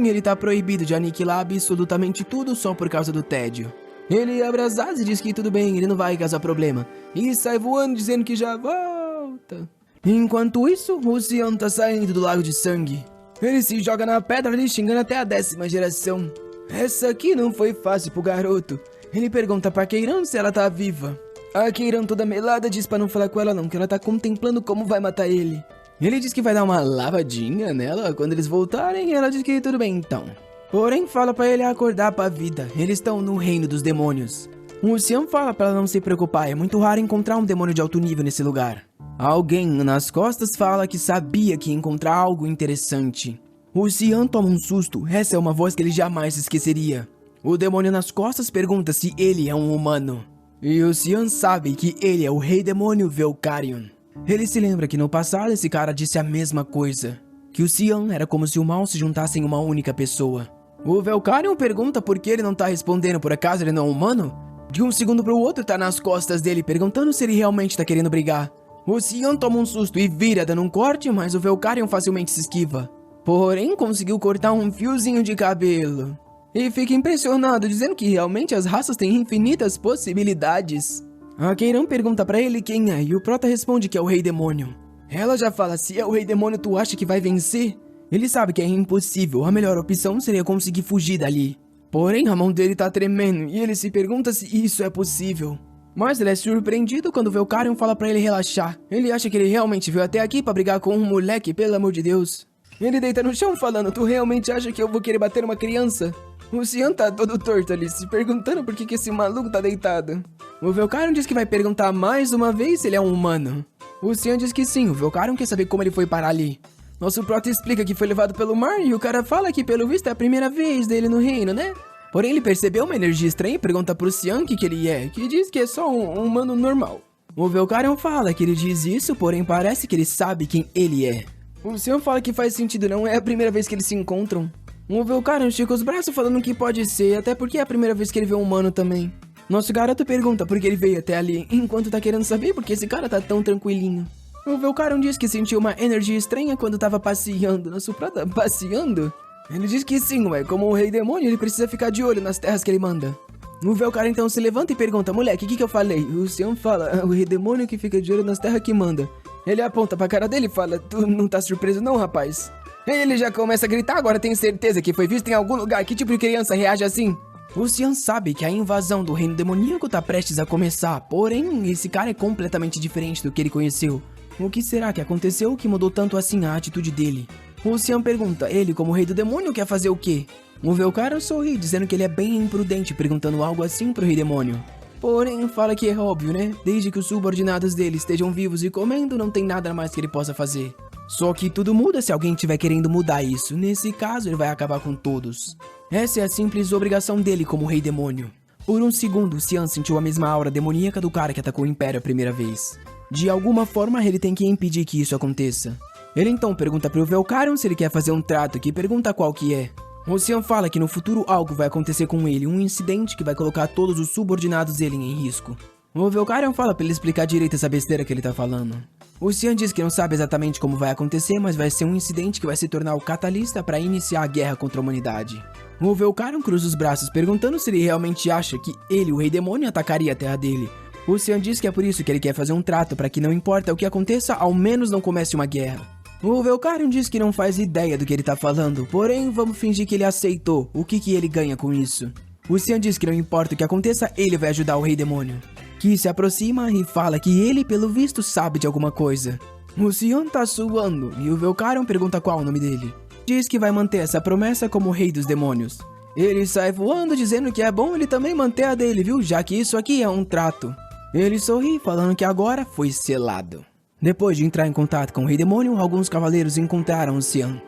ele tá proibido de aniquilar absolutamente tudo só por causa do tédio. Ele abre as asas e diz que tudo bem, ele não vai causar problema, e sai voando dizendo que já volta. Enquanto isso, o Xian tá saindo do lago de sangue. Ele se joga na pedra ali xingando até a 10ª geração. Essa aqui não foi fácil pro garoto. Ele pergunta pra Keiran se ela tá viva. A Keiran toda melada diz pra não falar com ela não, que ela tá contemplando como vai matar ele. Ele diz que vai dar uma lavadinha nela quando eles voltarem e ela diz que tudo bem então. Porém fala pra ele acordar pra vida, eles estão no reino dos demônios. O Xian fala pra ela não se preocupar, é muito raro encontrar um demônio de alto nível nesse lugar. Alguém nas costas fala que sabia que ia encontrar algo interessante. O Xian toma um susto, essa é uma voz que ele jamais esqueceria. O demônio nas costas pergunta se ele é um humano. E o Xian sabe que ele é o rei demônio Velcarion. Ele se lembra que no passado esse cara disse a mesma coisa. Que o Xian era como se o mal se juntasse em uma única pessoa. O Velcarion pergunta por que ele não tá respondendo, por acaso ele não é humano? De um segundo pro outro tá nas costas dele perguntando se ele realmente tá querendo brigar. O Xian toma um susto e vira dando um corte, mas o Velcarion facilmente se esquiva. Porém, conseguiu cortar um fiozinho de cabelo. E fica impressionado, dizendo que realmente as raças têm infinitas possibilidades. A Keiran pergunta pra ele quem é, e o Prota responde que é o Rei Demônio. Ela já fala, se é o Rei Demônio, tu acha que vai vencer? Ele sabe que é impossível, a melhor opção seria conseguir fugir dali. Porém, a mão dele tá tremendo, e ele se pergunta se isso é possível. Mas ele é surpreendido quando vê o Velcarion fala pra ele relaxar. Ele acha que ele realmente veio até aqui pra brigar com um moleque, pelo amor de Deus. Ele deita no chão falando, tu realmente acha que eu vou querer bater uma criança? O Xian tá todo torto ali, se perguntando por que esse maluco tá deitado. O Velcarion diz que vai perguntar mais uma vez se ele é um humano. O Xian diz que sim, o Velcarion quer saber como ele foi parar ali. Nosso Prota explica que foi levado pelo mar e o cara fala que pelo visto é a primeira vez dele no reino, né? Porém ele percebeu uma energia estranha e pergunta pro Xian que ele é, que diz que é só um humano normal. O Velcarion fala que ele diz isso, porém parece que ele sabe quem ele é. O Xian fala que faz sentido, não é a primeira vez que eles se encontram. O Velcarion estica os braços falando que pode ser, até porque é a primeira vez que ele vê um humano também. Nosso garoto pergunta por que ele veio até ali, enquanto tá querendo saber por que esse cara tá tão tranquilinho. O Velcarion diz que sentiu uma energia estranha quando tava passeando. Nosso Prota passeando? Ele diz que sim, ué, como o Rei Demônio, ele precisa ficar de olho nas terras que ele manda. O Velcarion então se levanta e pergunta, moleque, o que eu falei? O Xian fala, o Rei Demônio que fica de olho nas terras que manda. Ele aponta pra cara dele e fala, tu não tá surpreso não, rapaz? Ele já começa a gritar, agora tem certeza que foi visto em algum lugar. Que tipo de criança reage assim? O Xian sabe que a invasão do reino demoníaco tá prestes a começar, porém, esse cara é completamente diferente do que ele conheceu. O que será que aconteceu que mudou tanto assim a atitude dele? O Xian pergunta, ele como rei do demônio quer fazer o quê? O Velcarion sorri, dizendo que ele é bem imprudente, perguntando algo assim pro rei demônio. Porém, fala que é óbvio, né? Desde que os subordinados dele estejam vivos e comendo, não tem nada mais que ele possa fazer. Só que tudo muda se alguém estiver querendo mudar isso. Nesse caso, ele vai acabar com todos. Essa é a simples obrigação dele como rei demônio. Por um segundo, Xian sentiu a mesma aura demoníaca do cara que atacou o Império a primeira vez. De alguma forma, ele tem que impedir que isso aconteça. Ele então pergunta pro Velcarion se ele quer fazer um trato que pergunta qual que é. O Xian fala que no futuro algo vai acontecer com ele, um incidente que vai colocar todos os subordinados dele em risco. O Velcarion fala pra ele explicar direito essa besteira que ele tá falando. O Xian diz que não sabe exatamente como vai acontecer, mas vai ser um incidente que vai se tornar o catalista para iniciar a guerra contra a humanidade. O Velcarion cruza os braços perguntando se ele realmente acha que ele, o Rei Demônio, atacaria a terra dele. O Xian diz que é por isso que ele quer fazer um trato para que não importa o que aconteça, ao menos não comece uma guerra. O Velcarion diz que não faz ideia do que ele tá falando, porém vamos fingir que ele aceitou. O que ele ganha com isso? O Xian diz que não importa o que aconteça, ele vai ajudar o Rei Demônio, que se aproxima e fala que ele, pelo visto, sabe de alguma coisa. O Xian tá suando e o Velcarion pergunta qual o nome dele. Diz que vai manter essa promessa como Rei dos Demônios. Ele sai voando dizendo que é bom ele também manter a dele, viu? Já que isso aqui é um trato. Ele sorri, falando que agora foi selado. Depois de entrar em contato com o Rei Demônio, alguns cavaleiros encontraram o Xian.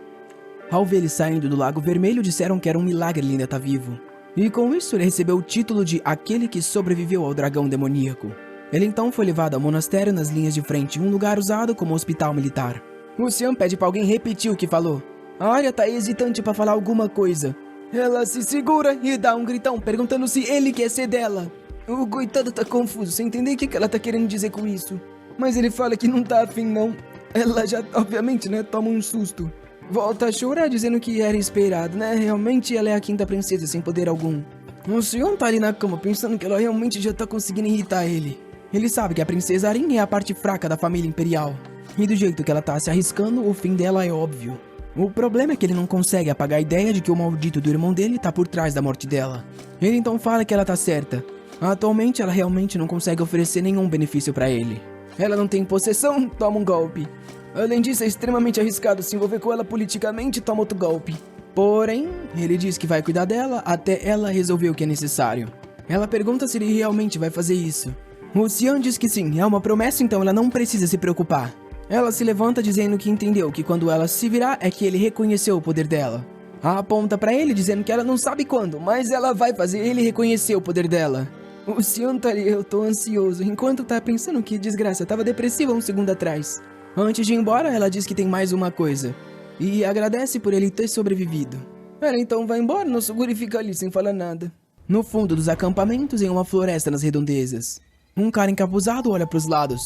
Ao ver ele saindo do Lago Vermelho, disseram que era um milagre ele ainda estar vivo. E com isso ele recebeu o título de aquele que sobreviveu ao dragão demoníaco. Ele então foi levado ao monastério nas linhas de frente, um lugar usado como hospital militar. O Xian pede para alguém repetir o que falou. A Arya tá hesitante para falar alguma coisa. Ela se segura e dá um gritão, perguntando se ele quer ser dela. O coitado tá confuso, sem entender o que ela tá querendo dizer com isso. Mas ele fala que não tá afim não. Ela já, obviamente, né, toma um susto. Volta a chorar dizendo que era esperado, né? Realmente ela é a quinta princesa sem poder algum. O Xian tá ali na cama pensando que ela realmente já tá conseguindo irritar ele. Ele sabe que a princesa Arin é a parte fraca da família imperial. E do jeito que ela tá se arriscando, o fim dela é óbvio. O problema é que ele não consegue apagar a ideia de que o maldito do irmão dele tá por trás da morte dela. Ele então fala que ela tá certa. Atualmente ela realmente não consegue oferecer nenhum benefício pra ele. Ela não tem possessão, toma um golpe. Além disso, é extremamente arriscado se envolver com ela politicamente, toma outro golpe. Porém, ele diz que vai cuidar dela até ela resolver o que é necessário. Ela pergunta se ele realmente vai fazer isso. O Xian diz que sim, é uma promessa, então ela não precisa se preocupar. Ela se levanta dizendo que entendeu que quando ela se virar é que ele reconheceu o poder dela. Aponta pra ele dizendo que ela não sabe quando, mas ela vai fazer ele reconhecer o poder dela. O Xian tá ali, eu tô ansioso, enquanto tá pensando que desgraça, tava depressiva um segundo atrás. Antes de ir embora, ela diz que tem mais uma coisa. E agradece por ele ter sobrevivido. Ela então vai embora, não segura e fica ali sem falar nada. No fundo dos acampamentos, em uma floresta nas redondezas. Um cara encapuzado olha pros lados.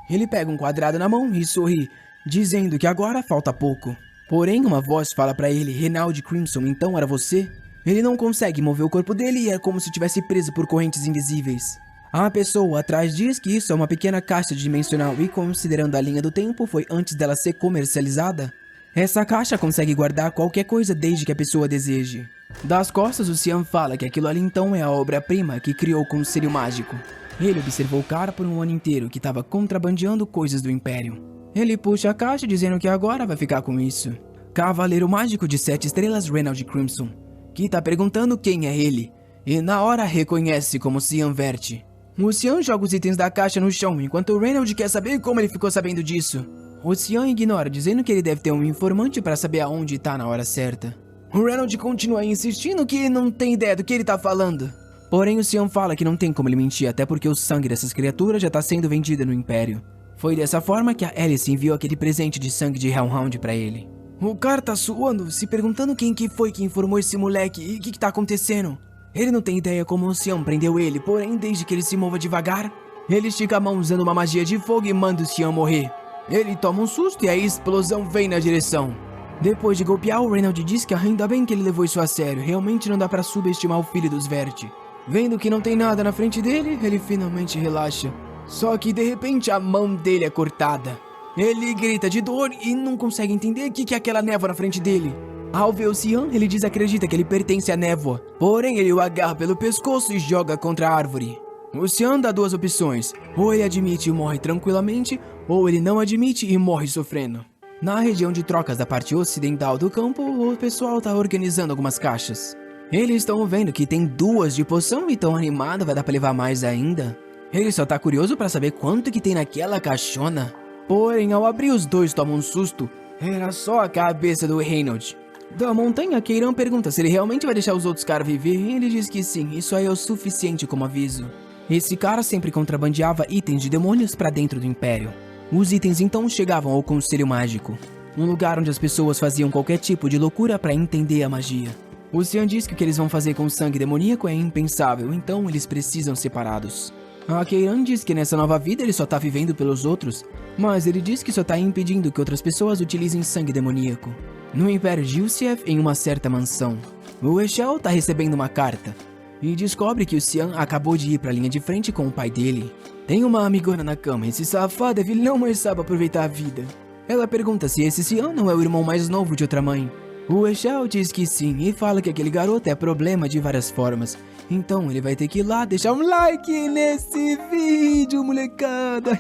Ele pega um quadrado na mão e sorri, dizendo que agora falta pouco. Porém, uma voz fala pra ele, Reinald Crimson, então era você? Ele não consegue mover o corpo dele e é como se estivesse preso por correntes invisíveis. A pessoa atrás diz que isso é uma pequena caixa dimensional e, considerando a linha do tempo, foi antes dela ser comercializada. Essa caixa consegue guardar qualquer coisa desde que a pessoa deseje. Das costas, o Xian fala que aquilo ali então é a obra-prima que criou o Conselho Mágico. Ele observou o cara por um ano inteiro que estava contrabandeando coisas do Império. Ele puxa a caixa dizendo que agora vai ficar com isso. Cavaleiro Mágico de 7 estrelas Reinald Crimson, que tá perguntando quem é ele, e na hora reconhece como Xian Vert. O Xian joga os itens da caixa no chão, enquanto o Reinald quer saber como ele ficou sabendo disso. O Xian ignora, dizendo que ele deve ter um informante para saber aonde tá na hora certa. O Reinald continua insistindo que não tem ideia do que ele tá falando. Porém, o Xian fala que não tem como ele mentir, até porque o sangue dessas criaturas já tá sendo vendido no Império. Foi dessa forma que a Alice enviou aquele presente de sangue de Hellhound pra ele. O cara tá suando, se perguntando quem que foi que informou esse moleque e o que tá acontecendo. Ele não tem ideia como o Xian prendeu ele, porém, desde que ele se mova devagar, ele estica a mão usando uma magia de fogo e manda o Xian morrer. Ele toma um susto e a explosão vem na direção. Depois de golpear, o Reinald diz que ainda bem que ele levou isso a sério, realmente não dá pra subestimar o filho dos Vert. Vendo que não tem nada na frente dele, ele finalmente relaxa. Só que de repente a mão dele é cortada. Ele grita de dor e não consegue entender o que é aquela névoa na frente dele. Ao ver o Xian, ele desacredita que ele pertence à névoa. Porém, ele o agarra pelo pescoço e joga contra a árvore. O Xian dá duas opções. Ou ele admite e morre tranquilamente, ou ele não admite e morre sofrendo. Na região de trocas da parte ocidental do campo, o pessoal tá organizando algumas caixas. Eles estão vendo que tem 2 de poção e tão animado, vai dar pra levar mais ainda. Ele só tá curioso pra saber quanto que tem naquela caixona. Porém, ao abrir, os dois tomam um susto. Era só a cabeça do Reinald. Da montanha, Keiran pergunta se ele realmente vai deixar os outros caras viver e ele diz que sim, isso aí é o suficiente como aviso. Esse cara sempre contrabandeava itens de demônios pra dentro do Império. Os itens então chegavam ao Conselho Mágico, um lugar onde as pessoas faziam qualquer tipo de loucura pra entender a magia. O Xian diz que o que eles vão fazer com o sangue demoníaco é impensável, então eles precisam separados. A Keiran diz que nessa nova vida ele só tá vivendo pelos outros, mas ele diz que só tá impedindo que outras pessoas utilizem sangue demoníaco. No Império de Ulciev, em uma certa mansão, o Eshel tá recebendo uma carta e descobre que o Xian acabou de ir pra linha de frente com o pai dele. Tem uma amigona na cama, esse safado ele não mais sabe aproveitar a vida. Ela pergunta se esse Xian não é o irmão mais novo de outra mãe. O Eshel diz que sim e fala que aquele garoto é problema de várias formas. Então ele vai ter que ir lá deixar um like nesse vídeo, molecada.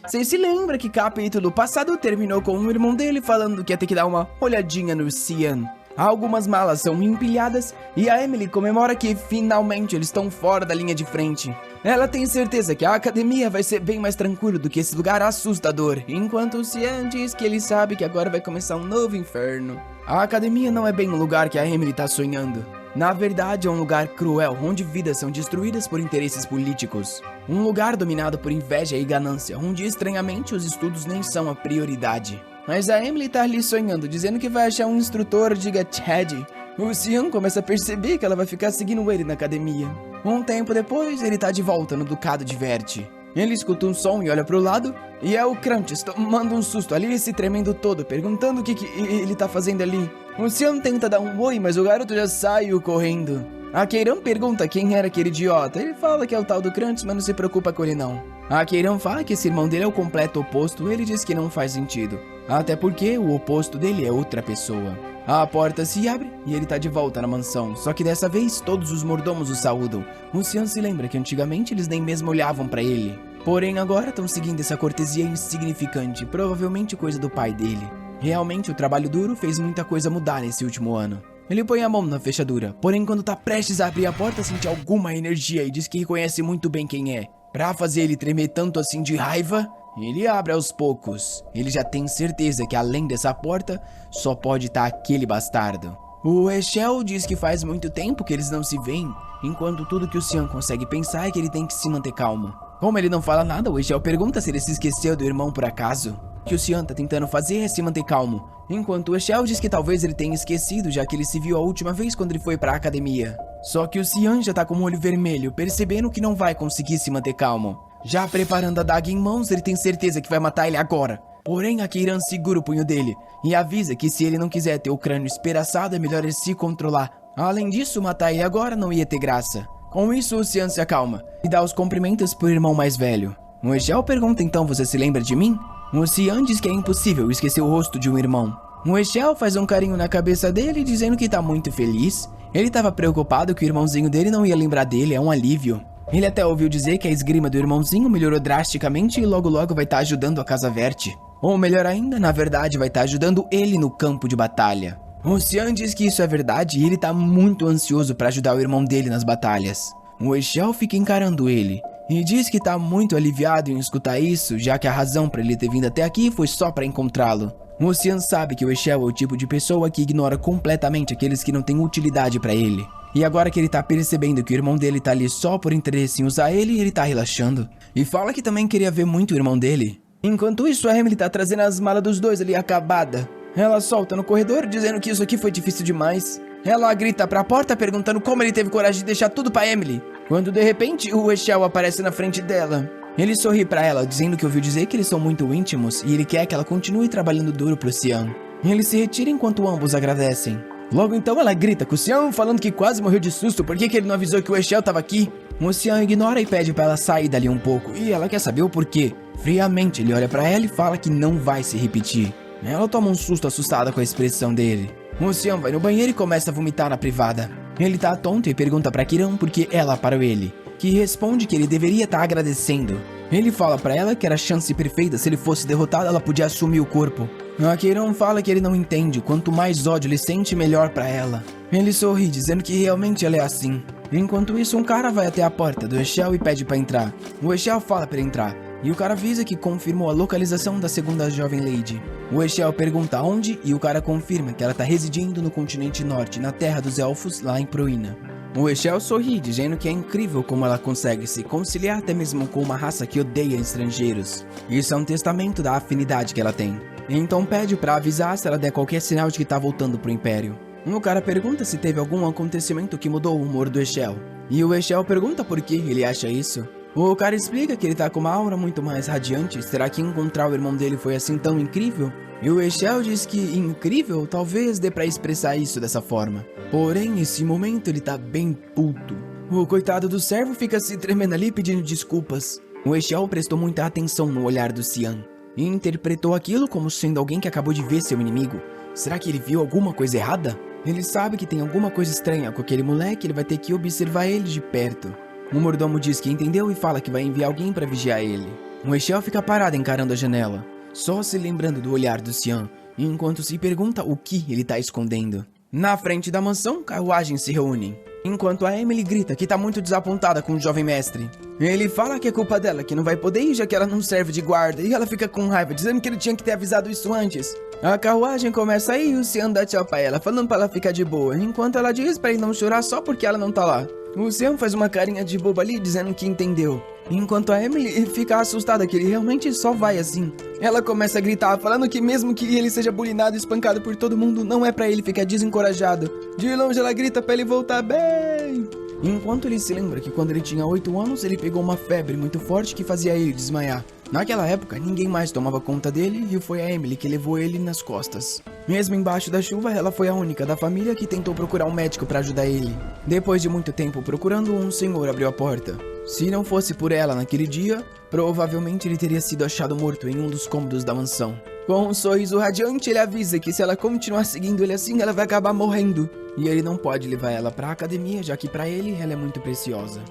Você se lembra que capítulo passado terminou com o irmão dele falando que ia ter que dar uma olhadinha no Xian. Algumas malas são empilhadas e a Emily comemora que finalmente eles estão fora da linha de frente. Ela tem certeza que a academia vai ser bem mais tranquilo do que esse lugar assustador, enquanto o Cian diz que ele sabe que agora vai começar um novo inferno. A academia não é bem o lugar que a Emily tá sonhando. Na verdade, é um lugar cruel, onde vidas são destruídas por interesses políticos. Um lugar dominado por inveja e ganância, onde estranhamente os estudos nem são a prioridade. Mas a Emily tá ali sonhando, dizendo que vai achar um instrutor, diga Chad. O Cian começa a perceber que ela vai ficar seguindo ele na academia. Um tempo depois, ele tá de volta no Ducado de Verte. Ele escuta um som e olha pro lado, e é o Krantz tomando um susto ali, se tremendo todo, perguntando o que ele tá fazendo ali. O Cian tenta dar um oi, mas o garoto já saiu correndo. A Keiran pergunta quem era aquele idiota. Ele fala que é o tal do Krantz, mas não se preocupa com ele não. A Keiran fala que esse irmão dele é o completo oposto, ele diz que não faz sentido. Até porque o oposto dele é outra pessoa. A porta se abre e ele tá de volta na mansão, só que dessa vez todos os mordomos o saúdam. O Cian se lembra que antigamente eles nem mesmo olhavam pra ele. Porém agora estão seguindo essa cortesia insignificante, provavelmente coisa do pai dele. Realmente o trabalho duro fez muita coisa mudar nesse último ano. Ele põe a mão na fechadura, porém quando tá prestes a abrir a porta sente alguma energia e diz que reconhece muito bem quem é. Pra fazer ele tremer tanto assim de raiva, ele abre aos poucos. Ele já tem certeza que além dessa porta, só pode estar aquele bastardo. O Eshel diz que faz muito tempo que eles não se veem, enquanto tudo que o Cian consegue pensar é que ele tem que se manter calmo. Como ele não fala nada, o Eshel pergunta se ele se esqueceu do irmão por acaso. O que o Cian tá tentando fazer é se manter calmo, enquanto o Eshel diz que talvez ele tenha esquecido, já que ele se viu a última vez quando ele foi pra academia. Só que o Cian já tá com o olho vermelho, percebendo que não vai conseguir se manter calmo. Já preparando a daga em mãos, ele tem certeza que vai matar ele agora. Porém, a Keiran segura o punho dele e avisa que se ele não quiser ter o crânio espedaçado, é melhor ele se controlar. Além disso, matar ele agora não ia ter graça. Com isso, o Cian se acalma e dá os cumprimentos pro irmão mais velho. O Eshel pergunta então, você se lembra de mim? O Cian diz que é impossível esquecer o rosto de um irmão. O Eshel faz um carinho na cabeça dele, dizendo que tá muito feliz. Ele tava preocupado que o irmãozinho dele não ia lembrar dele, é um alívio. Ele até ouviu dizer que a esgrima do irmãozinho melhorou drasticamente e logo vai estar ajudando a Casa Verte. Ou melhor ainda, na verdade vai estar ajudando ele no campo de batalha. O Cian diz que isso é verdade e ele tá muito ansioso para ajudar o irmão dele nas batalhas. O Eshel fica encarando ele e diz que tá muito aliviado em escutar isso, já que a razão para ele ter vindo até aqui foi só para encontrá-lo. O Cian sabe que o Eshel é o tipo de pessoa que ignora completamente aqueles que não têm utilidade para ele. E agora que ele tá percebendo que o irmão dele tá ali só por interesse em usar ele, ele tá relaxando. E fala que também queria ver muito o irmão dele. Enquanto isso, a Emily tá trazendo as malas dos dois ali acabada. Ela solta no corredor, dizendo que isso aqui foi difícil demais. Ela grita pra porta, perguntando como ele teve coragem de deixar tudo pra Emily. Quando de repente, o Eshel aparece na frente dela. Ele sorri pra ela, dizendo que ouviu dizer que eles são muito íntimos e ele quer que ela continue trabalhando duro pro Cian. Ele se retira enquanto ambos agradecem. Logo então ela grita com o Cian, falando que quase morreu de susto, por que ele não avisou que o Eshel tava aqui? O Cian ignora e pede pra ela sair dali um pouco, e ela quer saber o porquê. Friamente ele olha pra ela e fala que não vai se repetir. Ela toma um susto assustada com a expressão dele. O Cian vai no banheiro e começa a vomitar na privada. Ele tá tonto e pergunta pra Keiran por que ela parou ele, que responde que ele deveria estar agradecendo. Ele fala pra ela que era a chance perfeita, se ele fosse derrotado ela podia assumir o corpo. A Keiran fala que ele não entende, quanto mais ódio ele sente, melhor pra ela. Ele sorri, dizendo que realmente ela é assim. Enquanto isso, um cara vai até a porta do Eshel e pede pra entrar. O Eshel fala pra entrar, e o cara avisa que confirmou a localização da segunda jovem lady. O Eshel pergunta onde, e o cara confirma que ela tá residindo no continente norte, na terra dos elfos, lá em Proina. O Eshel sorri, dizendo que é incrível como ela consegue se conciliar até mesmo com uma raça que odeia estrangeiros. Isso é um testamento da afinidade que ela tem. Então pede pra avisar se ela der qualquer sinal de que tá voltando pro Império. O cara pergunta se teve algum acontecimento que mudou o humor do Eshel. E o Eshel pergunta por que ele acha isso. O cara explica que ele tá com uma aura muito mais radiante. Será que encontrar o irmão dele foi assim tão incrível? E o Eshel diz que incrível talvez dê pra expressar isso dessa forma. Porém, nesse momento ele tá bem puto. O coitado do servo fica se tremendo ali pedindo desculpas. O Eshel prestou muita atenção no olhar do Cian e interpretou aquilo como sendo alguém que acabou de ver seu inimigo. Será que ele viu alguma coisa errada? Ele sabe que tem alguma coisa estranha com aquele moleque, ele vai ter que observar ele de perto. O mordomo diz que entendeu e fala que vai enviar alguém para vigiar ele. O Eshel fica parado encarando a janela, só se lembrando do olhar do Cian, enquanto se pergunta o que ele tá escondendo. Na frente da mansão, carruagens se reúnem. enquanto a Emily grita que tá muito desapontada com o jovem mestre. Ele fala que é culpa dela, que não vai poder ir já que ela não serve de guarda, e ela fica com raiva, dizendo que ele tinha que ter avisado isso antes. A carruagem começa a ir e o Cian dá tchau pra ela, falando pra ela ficar de boa, enquanto ela diz pra ele não chorar só porque ela não tá lá. O Cian faz uma carinha de boba ali, dizendo que entendeu, enquanto a Emily fica assustada que ele realmente só vai assim. Ela começa a gritar, falando que mesmo que ele seja bulinado e espancado por todo mundo, não é pra ele ficar desencorajado. De longe ela grita pra ele voltar bem. Enquanto ele se lembra que quando ele tinha 8 anos, ele pegou uma febre muito forte que fazia ele desmaiar. Naquela época, ninguém mais tomava conta dele e foi a Emily que levou ele nas costas. Mesmo embaixo da chuva, ela foi a única da família que tentou procurar um médico para ajudar ele. Depois de muito tempo procurando, um senhor abriu a porta. Se não fosse por ela naquele dia, provavelmente ele teria sido achado morto em um dos cômodos da mansão. Com um sorriso radiante, ele avisa que se ela continuar seguindo ele assim, ela vai acabar morrendo. E ele não pode levar ela para a academia, já que para ele, ela é muito preciosa.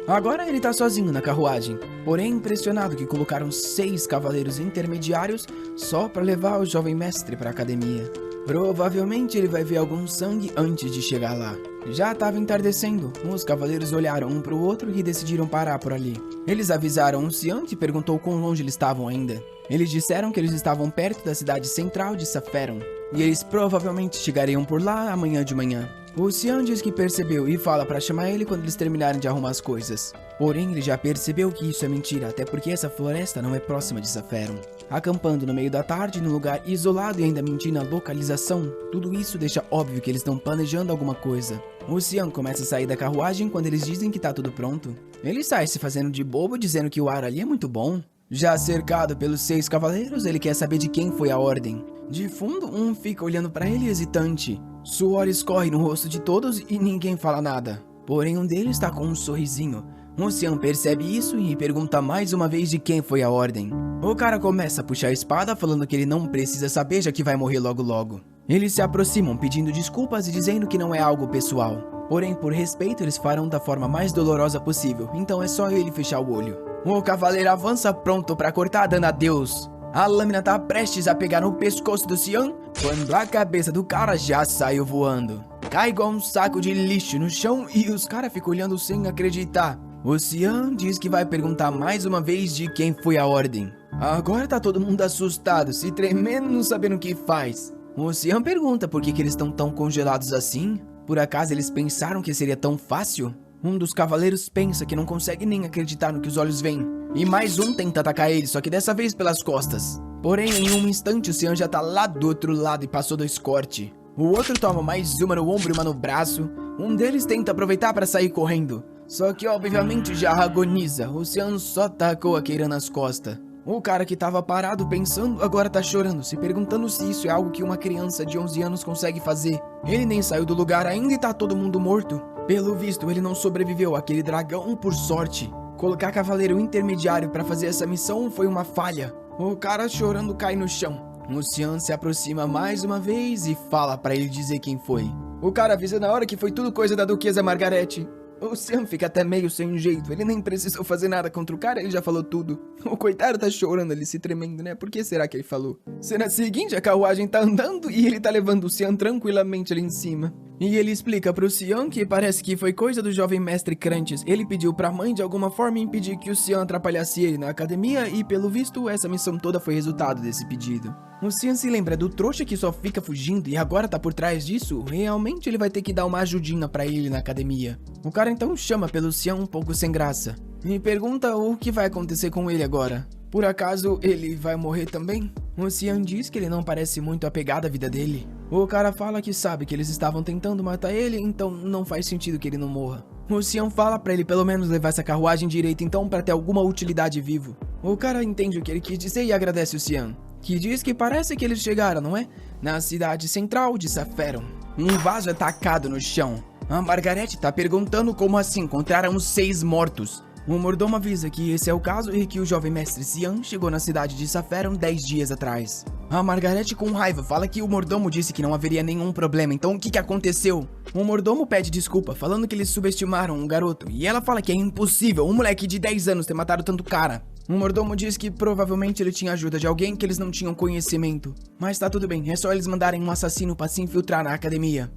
Agora ele tá sozinho na carruagem, porém impressionado que colocaram 6 cavaleiros intermediários só para levar o jovem mestre para a academia. Provavelmente ele vai ver algum sangue antes de chegar lá. Já estava entardecendo, os cavaleiros olharam um para o outro e decidiram parar por ali. Eles avisaram o Cian, que perguntou quão longe eles estavam ainda. Eles disseram que eles estavam perto da cidade central de Saferon, e eles provavelmente chegariam por lá amanhã de manhã. O Cian diz que percebeu e fala para chamar ele quando eles terminarem de arrumar as coisas. Porém, ele já percebeu que isso é mentira, até porque essa floresta não é próxima de Saferon. Acampando no meio da tarde, num lugar isolado e ainda mentindo a localização, tudo isso deixa óbvio que eles estão planejando alguma coisa. O Cian começa a sair da carruagem quando eles dizem que tá tudo pronto. Ele sai se fazendo de bobo, dizendo que o ar ali é muito bom. Já cercado pelos 6 cavaleiros, ele quer saber de quem foi a ordem. De fundo, um fica olhando para ele hesitante. Suor escorre no rosto de todos e ninguém fala nada. Porém, um deles está com um sorrisinho. O Cian percebe isso e pergunta mais uma vez de quem foi a ordem. O cara começa a puxar a espada, falando que ele não precisa saber, já que vai morrer logo logo. Eles se aproximam pedindo desculpas e dizendo que não é algo pessoal. Porém, por respeito, eles farão da forma mais dolorosa possível, então é só ele fechar o olho. O cavaleiro avança pronto para cortar dando adeus. A lâmina tá prestes a pegar no pescoço do Cian, quando a cabeça do cara já saiu voando. Cai igual um saco de lixo no chão e os caras ficam olhando sem acreditar. O Cian diz que vai perguntar mais uma vez de quem foi a ordem. Agora tá todo mundo assustado, se tremendo, não sabendo o que faz. O Cian pergunta por que eles estão tão congelados assim. Por acaso eles pensaram que seria tão fácil? Um dos cavaleiros pensa que não consegue nem acreditar no que os olhos veem. E mais um tenta atacar ele, só que dessa vez pelas costas. Porém, em um instante, o Cian já tá lá do outro lado e passou 2 cortes. O outro toma mais uma no ombro e uma no braço. Um deles tenta aproveitar para sair correndo. Só que, obviamente, já agoniza. O Cian só tacou a Keira nas costas. O cara que tava parado pensando, agora tá chorando, se perguntando se isso é algo que uma criança de 11 anos consegue fazer. Ele nem saiu do lugar ainda e tá todo mundo morto. Pelo visto, ele não sobreviveu àquele dragão por sorte. Colocar cavaleiro intermediário pra fazer essa missão foi uma falha. O cara chorando cai no chão. O Cian se aproxima mais uma vez e fala pra ele dizer quem foi. O cara avisa na hora que foi tudo coisa da Duquesa Margarete. O Cian fica até meio sem jeito, ele nem precisou fazer nada contra o cara, ele já falou tudo. O coitado tá chorando ali, se tremendo, né? Por que será que ele falou? Cena seguinte, a carruagem tá andando e ele tá levando o Cian tranquilamente ali em cima. E ele explica pro Cian que parece que foi coisa do jovem mestre Crantes. Ele pediu pra mãe de alguma forma impedir que o Cian atrapalhasse ele na academia e pelo visto essa missão toda foi resultado desse pedido. O Cian se lembra do trouxa que só fica fugindo e agora tá por trás disso. Realmente ele vai ter que dar uma ajudinha pra ele na academia. O cara então chama pelo Cian um pouco sem graça e pergunta o que vai acontecer com ele agora. Por acaso ele vai morrer também? O Cian diz que ele não parece muito apegado à vida dele. O cara fala que sabe que eles estavam tentando matar ele, então não faz sentido que ele não morra. O Cian fala pra ele pelo menos levar essa carruagem direita então pra ter alguma utilidade vivo. O cara entende o que ele quis dizer e agradece o Cian, que diz que parece que eles chegaram, não é? Na cidade central de Saferon. Um vaso é tacado no chão. A Margarete tá perguntando como assim encontraram os 6 mortos. O mordomo avisa que esse é o caso e que o jovem mestre Cian chegou na cidade de Saferon 10 dias atrás. A Margarete com raiva fala que o mordomo disse que não haveria nenhum problema, então o que aconteceu? O mordomo pede desculpa, falando que eles subestimaram um garoto, e ela fala que é impossível um moleque de 10 anos ter matado tanto cara. O mordomo diz que provavelmente ele tinha ajuda de alguém que eles não tinham conhecimento. Mas tá tudo bem, é só eles mandarem um assassino pra se infiltrar na academia.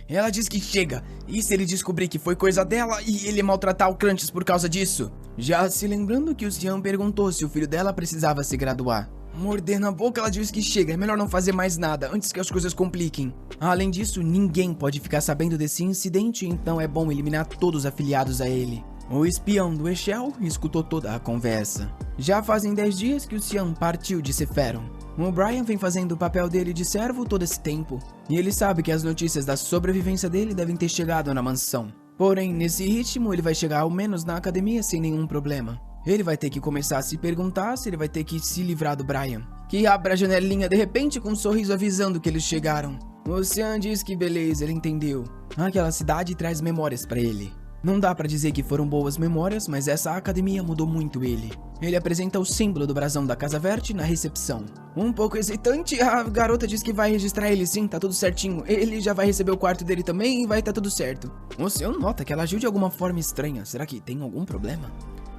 Ela diz que chega, e se ele descobrir que foi coisa dela e ele maltratar o Krunches por causa disso? Já se lembrando que o Xian perguntou se o filho dela precisava se graduar. Mordendo a boca, ela diz que chega, é melhor não fazer mais nada antes que as coisas compliquem. Além disso, ninguém pode ficar sabendo desse incidente, então é bom eliminar todos os afiliados a ele. O espião do Eshel escutou toda a conversa. Já fazem 10 dias que o Xian partiu de Seferon. O Brian vem fazendo o papel dele de servo todo esse tempo, e ele sabe que as notícias da sobrevivência dele devem ter chegado na mansão. Porém, nesse ritmo, ele vai chegar ao menos na academia sem nenhum problema. Ele vai ter que começar a se perguntar se ele vai ter que se livrar do Brian, que abre a janelinha de repente com um sorriso avisando que eles chegaram. O Xian diz que beleza, ele entendeu. Aquela cidade traz memórias pra ele. Não dá pra dizer que foram boas memórias, mas essa academia mudou muito ele. Ele apresenta o símbolo do brasão da Casa Verte na recepção. Um pouco hesitante, a garota diz que vai registrar ele sim, tá tudo certinho. Ele já vai receber o quarto dele também e vai tá tudo certo. O Xian nota que ela agiu de alguma forma estranha. Será que tem algum problema?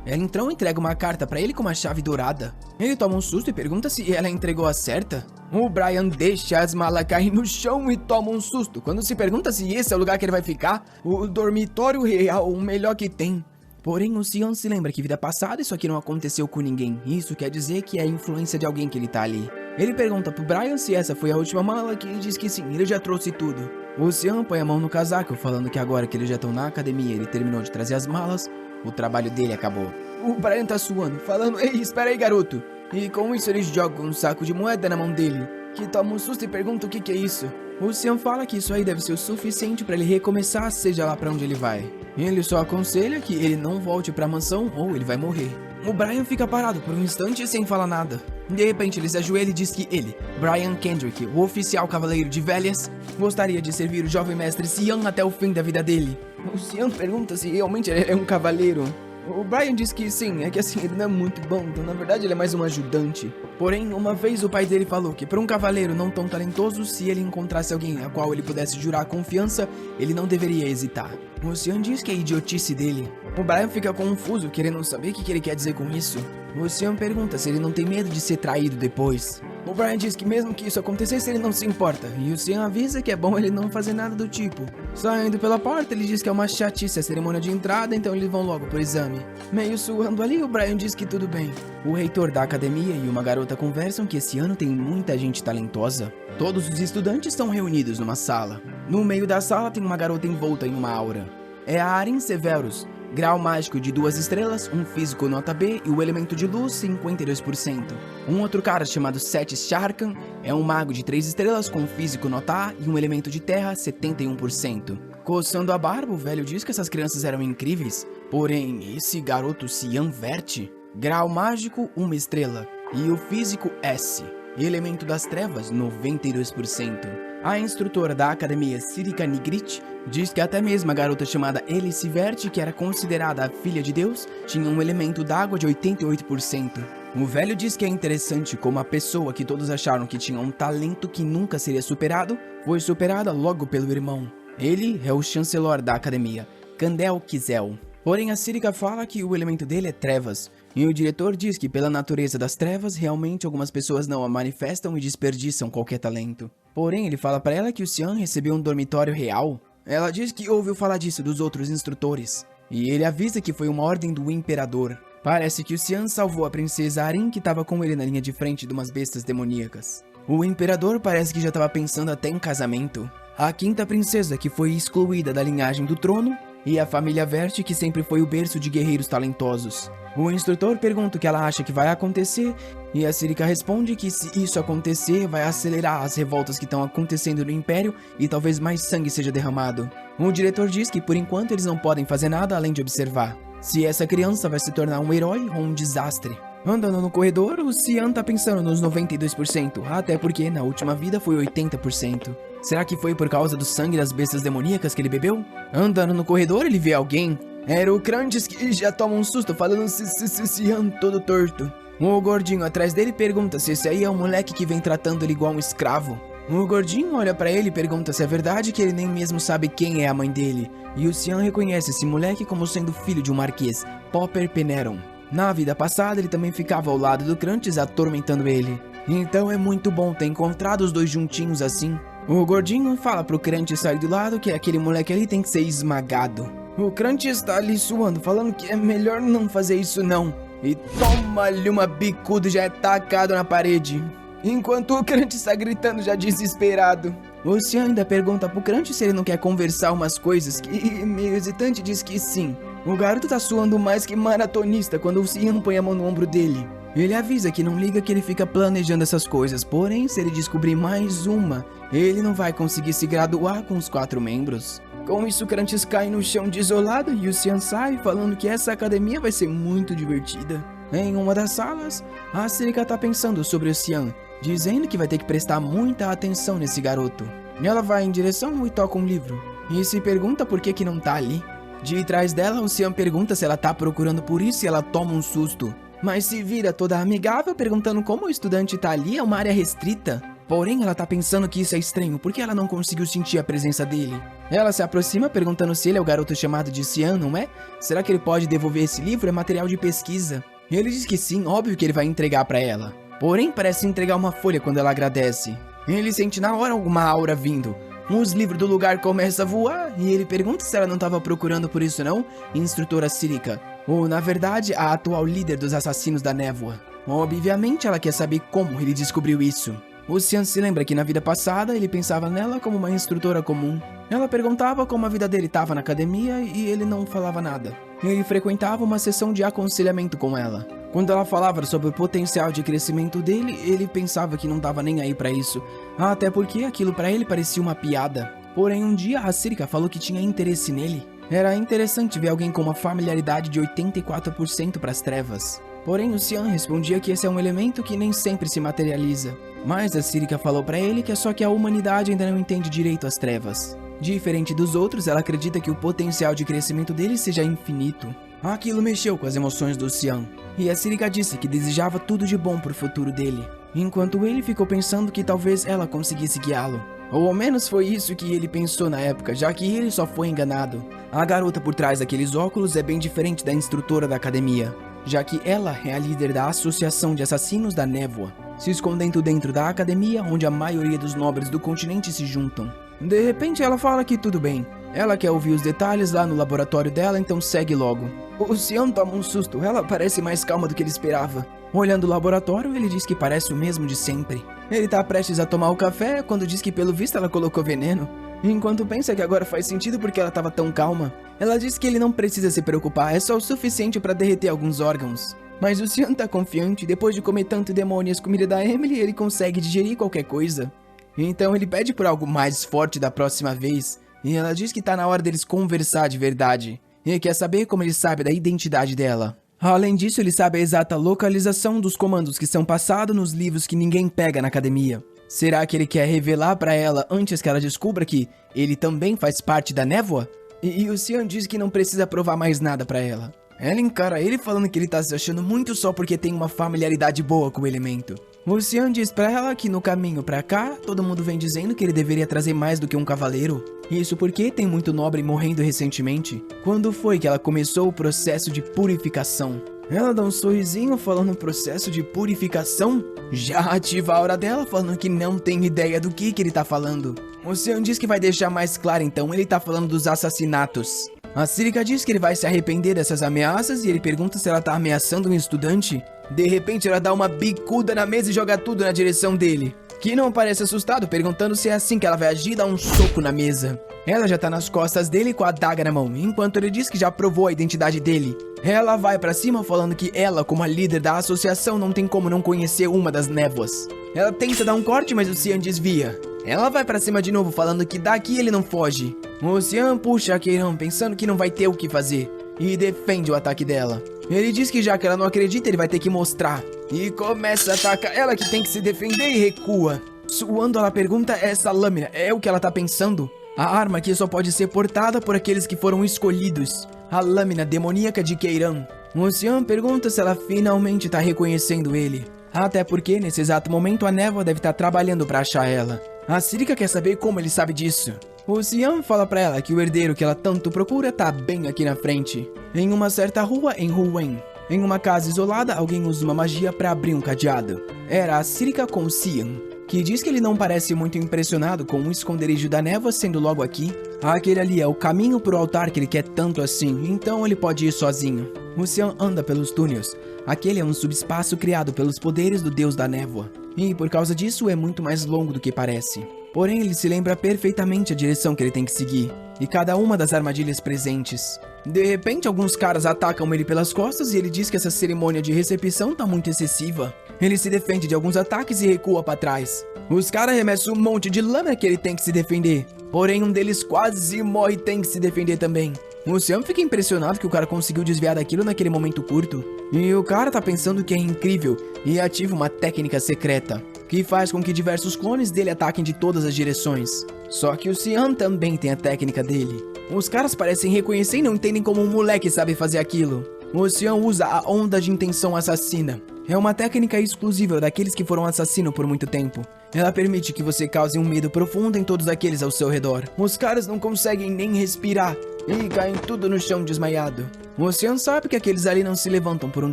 Ela então entrega uma carta pra ele com uma chave dourada. Ele toma um susto e pergunta se ela entregou a certa. O Brian deixa as malas cair no chão e toma um susto quando se pergunta se esse é o lugar que ele vai ficar. O dormitório real, o melhor que tem. Porém, o Xian se lembra que vida passada isso aqui não aconteceu com ninguém. Isso quer dizer que é a influência de alguém que ele tá ali. Ele pergunta pro Brian se essa foi a última mala, que ele diz que sim, ele já trouxe tudo. O Xian põe a mão no casaco, falando que agora que eles já estão na academia, ele terminou de trazer as malas, o trabalho dele acabou. O Brian tá suando, falando, ei, espera aí, garoto. E com isso eles jogam um saco de moeda na mão dele, que toma um susto e pergunta o que é isso. O Xian fala que isso aí deve ser o suficiente pra ele recomeçar, seja lá pra onde ele vai. Ele só aconselha que ele não volte pra mansão ou ele vai morrer. O Brian fica parado por um instante sem falar nada. De repente ele se ajoelha e diz que ele, Brian Kendrick, o oficial cavaleiro de Velhas, gostaria de servir o jovem mestre Xian até o fim da vida dele. O Xian pergunta se realmente ele é um cavaleiro. O Brian diz que sim, é que assim, ele não é muito bom, então na verdade ele é mais um ajudante. Porém, uma vez o pai dele falou que para um cavaleiro não tão talentoso, se ele encontrasse alguém a qual ele pudesse jurar confiança, ele não deveria hesitar. O Xian diz que é idiotice dele. O Brian fica confuso, querendo saber o que ele quer dizer com isso. O Xian pergunta se ele não tem medo de ser traído depois. O Brian diz que mesmo que isso acontecesse, ele não se importa. E o Xian avisa que é bom ele não fazer nada do tipo. Saindo pela porta, ele diz que é uma chatice a cerimônia de entrada, então eles vão logo pro exame. Meio suando ali, o Brian diz que tudo bem. O reitor da academia e uma garota conversam que esse ano tem muita gente talentosa. Todos os estudantes estão reunidos numa sala. No meio da sala tem uma garota envolta em uma aura. É a Arin Severus. Grau mágico de 2 estrelas, um físico nota B e o elemento de luz 52%. Um outro cara chamado Seth Sharkan é um mago de 3 estrelas com um físico nota A e um elemento de terra 71%. Coçando a barba, o velho diz que essas crianças eram incríveis, porém esse garoto Xian Verte, grau mágico 1 estrela e o físico S, elemento das trevas 92%. A instrutora da academia Sirika Nigrit diz que até mesmo a garota chamada Elice Verte, que era considerada a filha de Deus, tinha um elemento d'água de 88%. O velho diz que é interessante como a pessoa que todos acharam que tinha um talento que nunca seria superado, foi superada logo pelo irmão. Ele é o chancelor da academia, Kandel Kizel. Porém, a Sirika fala que o elemento dele é trevas, e o diretor diz que pela natureza das trevas, realmente algumas pessoas não a manifestam e desperdiçam qualquer talento. Porém, ele fala pra ela que o Xian recebeu um dormitório real. Ela diz que ouviu falar disso dos outros instrutores, e ele avisa que foi uma ordem do imperador. Parece que o Xian salvou a princesa Arin, que estava com ele na linha de frente de umas bestas demoníacas. O imperador parece que já estava pensando até em casamento. A quinta princesa, que foi excluída da linhagem do trono, e a família Verte, que sempre foi o berço de guerreiros talentosos. O instrutor pergunta o que ela acha que vai acontecer, e a Sirika responde que se isso acontecer, vai acelerar as revoltas que estão acontecendo no Império e talvez mais sangue seja derramado. O diretor diz que por enquanto eles não podem fazer nada além de observar se essa criança vai se tornar um herói ou um desastre. Andando no corredor, o Xian tá pensando nos 92%, até porque na última vida foi 80%. Será que foi por causa do sangue das bestas demoníacas que ele bebeu? Andando no corredor, ele vê alguém. Era o Krunches, que já toma um susto falando Xian todo torto. O gordinho atrás dele pergunta se esse aí é o moleque que vem tratando ele igual um escravo. O gordinho olha pra ele e pergunta se é verdade que ele nem mesmo sabe quem é a mãe dele. E o Xian reconhece esse moleque como sendo filho de um marquês, Popper Peneron. Na vida passada, ele também ficava ao lado do Krunches atormentando ele. Então é muito bom ter encontrado os dois juntinhos assim. O gordinho fala pro crente sair do lado que aquele moleque ali tem que ser esmagado. O crente está ali suando, falando que é melhor não fazer isso não. E toma-lhe uma bicuda e já é tacado na parede. Enquanto o crente está gritando já desesperado. O Xian ainda pergunta pro crente se ele não quer conversar umas coisas e meio hesitante diz que sim. O garoto tá suando mais que maratonista quando o Xian põe a mão no ombro dele. Ele avisa que não liga que ele fica planejando essas coisas, porém se ele descobrir mais uma, ele não vai conseguir se graduar com os 4 membros. Com isso, o Crantes cai no chão desolado e o Xian sai falando que essa academia vai ser muito divertida. Em uma das salas, a Sirika tá pensando sobre o Xian, dizendo que vai ter que prestar muita atenção nesse garoto. Ela vai em direção e toca um livro, e se pergunta por que não tá ali. De trás dela, o Xian pergunta se ela tá procurando por isso e ela toma um susto. Mas se vira toda amigável perguntando como o estudante tá ali, é uma área restrita. Porém, ela tá pensando que isso é estranho, porque ela não conseguiu sentir a presença dele. Ela se aproxima perguntando se ele é o garoto chamado de Xian, não é? Será que ele pode devolver esse livro? É material de pesquisa. Ele diz que sim, óbvio que ele vai entregar pra ela. Porém, parece entregar uma folha quando ela agradece. Ele sente na hora alguma aura vindo. Os livros do lugar começam a voar e ele pergunta se ela não estava procurando por isso não, instrutora Sirika. Ou, na verdade, a atual líder dos assassinos da névoa. Obviamente, ela quer saber como ele descobriu isso. O Xian se lembra que na vida passada ele pensava nela como uma instrutora comum. Ela perguntava como a vida dele estava na academia e ele não falava nada. Ele frequentava uma sessão de aconselhamento com ela. Quando ela falava sobre o potencial de crescimento dele, ele pensava que não estava nem aí pra isso. Até porque aquilo pra ele parecia uma piada. Porém, um dia a Sirika falou que tinha interesse nele. Era interessante ver alguém com uma familiaridade de 84% para as trevas. Porém, o Xian respondia que esse é um elemento que nem sempre se materializa. Mas a Sirika falou pra ele que é só que a humanidade ainda não entende direito as trevas. Diferente dos outros, ela acredita que o potencial de crescimento dele seja infinito. Aquilo mexeu com as emoções do Xian. E a Sirika disse que desejava tudo de bom pro futuro dele. Enquanto ele ficou pensando que talvez ela conseguisse guiá-lo. Ou ao menos foi isso que ele pensou na época, já que ele só foi enganado. A garota por trás daqueles óculos é bem diferente da instrutora da academia, já que ela é a líder da Associação de Assassinos da Névoa, se escondendo dentro da academia onde a maioria dos nobres do continente se juntam. De repente ela fala que tudo bem, ela quer ouvir os detalhes lá no laboratório dela, então segue logo. O Xian toma um susto, ela parece mais calma do que ele esperava. Olhando o laboratório, ele diz que parece o mesmo de sempre. Ele tá prestes a tomar o café quando diz que pelo visto ela colocou veneno. Enquanto pensa que agora faz sentido porque ela tava tão calma. Ela diz que ele não precisa se preocupar, é só o suficiente pra derreter alguns órgãos. Mas o Xian tá confiante, depois de comer tanto demônio e as comidas da Emily, ele consegue digerir qualquer coisa. Então ele pede por algo mais forte da próxima vez. E ela diz que tá na hora deles conversar de verdade. E quer saber como ele sabe da identidade dela. Além disso, ele sabe a exata localização dos comandos que são passados nos livros que ninguém pega na academia. Será que ele quer revelar pra ela antes que ela descubra que ele também faz parte da névoa? E o Xian diz que não precisa provar mais nada pra ela. Ela encara ele falando que ele tá se achando muito só porque tem uma familiaridade boa com o elemento. O Xian diz pra ela que no caminho pra cá, todo mundo vem dizendo que ele deveria trazer mais do que um cavaleiro. Isso porque tem muito nobre morrendo recentemente. Quando foi que ela começou o processo de purificação? Ela dá um sorrisinho falando processo de purificação. Já ativa a aura dela falando que não tem ideia do que ele tá falando. O Xian diz que vai deixar mais claro então, ele tá falando dos assassinatos. A Sirika diz que ele vai se arrepender dessas ameaças e ele pergunta se ela tá ameaçando um estudante. De repente ela dá uma bicuda na mesa e joga tudo na direção dele. Que não parece assustado, perguntando se é assim que ela vai agir e dá um soco na mesa. Ela já tá nas costas dele com a adaga na mão, enquanto ele diz que já provou a identidade dele. Ela vai pra cima falando que ela, como a líder da associação, não tem como não conhecer uma das névoas. Ela tenta dar um corte, mas o Xian desvia. Ela vai pra cima de novo falando que daqui ele não foge. O Xian puxa a Keiran pensando que não vai ter o que fazer e defende o ataque dela. Ele diz que já que ela não acredita, ele vai ter que mostrar. E começa a atacar ela que tem que se defender e recua. Suando, ela pergunta essa lâmina é o que ela tá pensando? A arma aqui só pode ser portada por aqueles que foram escolhidos. A lâmina demoníaca de Keiran. O Xian pergunta se ela finalmente tá reconhecendo ele. Até porque, nesse exato momento, a névoa deve estar trabalhando pra achar ela. A Sirika quer saber como ele sabe disso. O Xian fala pra ela que o herdeiro que ela tanto procura tá bem aqui na frente. Em uma certa rua em Ruwen. Em uma casa isolada, alguém usa uma magia pra abrir um cadeado. Era a Sirika com o Xian. que diz que ele não parece muito impressionado com o esconderijo da névoa sendo logo aqui. Aquele ali é o caminho pro altar que ele quer tanto assim, então ele pode ir sozinho. O Xian anda pelos túneis. Aquele é um subespaço criado pelos poderes do deus da névoa, e por causa disso é muito mais longo do que parece. Porém, ele se lembra perfeitamente a direção que ele tem que seguir, e cada uma das armadilhas presentes. De repente, alguns caras atacam ele pelas costas e ele diz que essa cerimônia de recepção tá muito excessiva. Ele se defende de alguns ataques e recua para trás. Os caras arremessam um monte de lâmina que ele tem que se defender, porém um deles quase morre e tem que se defender também. O Xian fica impressionado que o cara conseguiu desviar daquilo naquele momento curto. E o cara tá pensando que é incrível e ativa uma técnica secreta, que faz com que diversos clones dele ataquem de todas as direções. Só que o Xian também tem a técnica dele. Os caras parecem reconhecer e não entendem como um moleque sabe fazer aquilo. O Xian usa a onda de intenção assassina. É uma técnica exclusiva daqueles que foram assassinos por muito tempo. Ela permite que você cause um medo profundo em todos aqueles ao seu redor. Os caras não conseguem nem respirar e caem tudo no chão desmaiado. O Xian sabe que aqueles ali não se levantam por um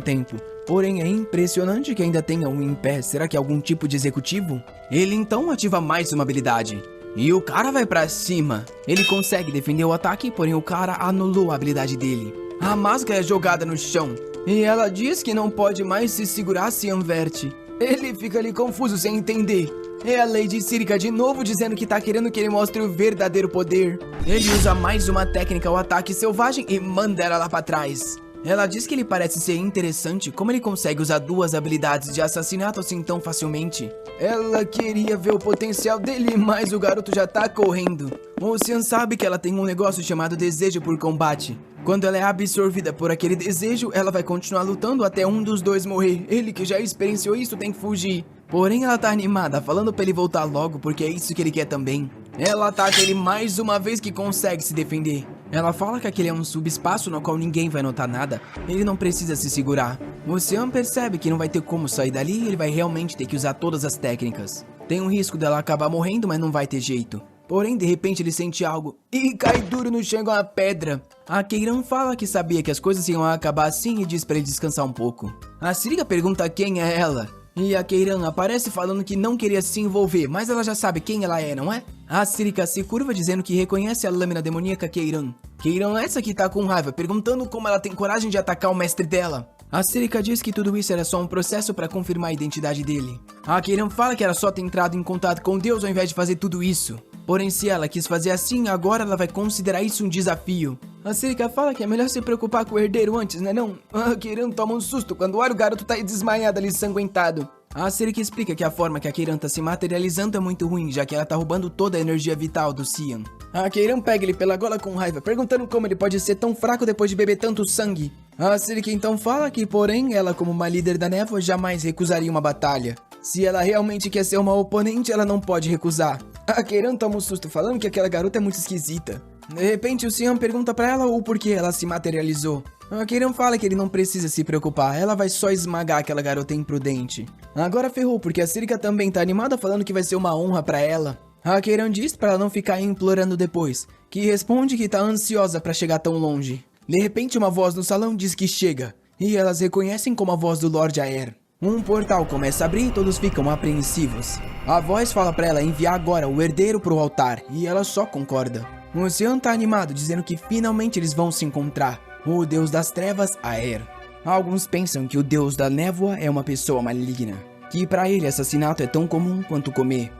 tempo. Porém, é impressionante que ainda tenha um em pé. Será que é algum tipo de executivo? Ele então ativa mais uma habilidade. E o cara vai pra cima. Ele consegue defender o ataque, porém o cara anulou a habilidade dele. A máscara é jogada no chão. E ela diz que não pode mais se segurar se inverte. Ele fica ali confuso sem entender. É a Lady Sirika de novo dizendo que tá querendo que ele mostre o verdadeiro poder. Ele usa mais uma técnica, o ataque selvagem, e manda ela lá pra trás. Ela diz que ele parece ser interessante, como ele consegue usar duas habilidades de assassinato assim tão facilmente. Ela queria ver o potencial dele, mas o garoto já tá correndo. O Xian sabe que ela tem um negócio chamado desejo por combate. Quando ela é absorvida por aquele desejo, ela vai continuar lutando até um dos dois morrer. Ele que já experienciou isso tem que fugir. Porém, ela tá animada, falando pra ele voltar logo, porque é isso que ele quer também. Ela ataca ele mais uma vez que consegue se defender. Ela fala que aquele é um subespaço no qual ninguém vai notar nada. Ele não precisa se segurar. O Xian percebe que não vai ter como sair dali e ele vai realmente ter que usar todas as técnicas. Tem um risco dela acabar morrendo, mas não vai ter jeito. Porém, de repente ele sente algo e cai duro no chão igual uma pedra. A Keiran fala que sabia que as coisas iam acabar assim e diz pra ele descansar um pouco. A Sirika pergunta quem é ela. E a Keiran aparece falando que não queria se envolver, mas ela já sabe quem ela é, não é? A Sirika se curva dizendo que reconhece a lâmina demoníaca Keiran. Keiran essa que tá com raiva, perguntando como ela tem coragem de atacar o mestre dela. A Sirika diz que tudo isso era só um processo para confirmar a identidade dele. A Keiran fala que era só ter entrado em contato com Deus ao invés de fazer tudo isso. Porém, se ela quis fazer assim, agora ela vai considerar isso um desafio. A Sirika fala que é melhor se preocupar com o herdeiro antes, né não? A Keiran toma um susto quando olha o garoto tá desmaiado ali, sanguentado. A Sirika explica que a forma que a Keiran tá se materializando é muito ruim, já que ela tá roubando toda a energia vital do Xian. A Keiran pega ele pela gola com raiva, perguntando como ele pode ser tão fraco depois de beber tanto sangue. A Sirika então fala que, porém, ela como uma líder da névoa jamais recusaria uma batalha. Se ela realmente quer ser uma oponente, ela não pode recusar. A Keiran toma um susto falando que aquela garota é muito esquisita. De repente, o Xian pergunta pra ela o porquê ela se materializou. A Keiran fala que ele não precisa se preocupar, ela vai só esmagar aquela garota imprudente. Agora ferrou, porque a Sirika também tá animada falando que vai ser uma honra pra ela. A Keiran diz pra ela não ficar implorando depois, que responde que tá ansiosa pra chegar tão longe. De repente, uma voz no salão diz que chega, e elas reconhecem como a voz do Lord Aer. Um portal começa a abrir e todos ficam apreensivos. A voz fala pra ela enviar agora o herdeiro pro altar, e ela só concorda. O Xian tá animado, dizendo que finalmente eles vão se encontrar. O deus das trevas, Aer. Alguns pensam que o deus da névoa é uma pessoa maligna, que pra ele assassinato é tão comum quanto comer.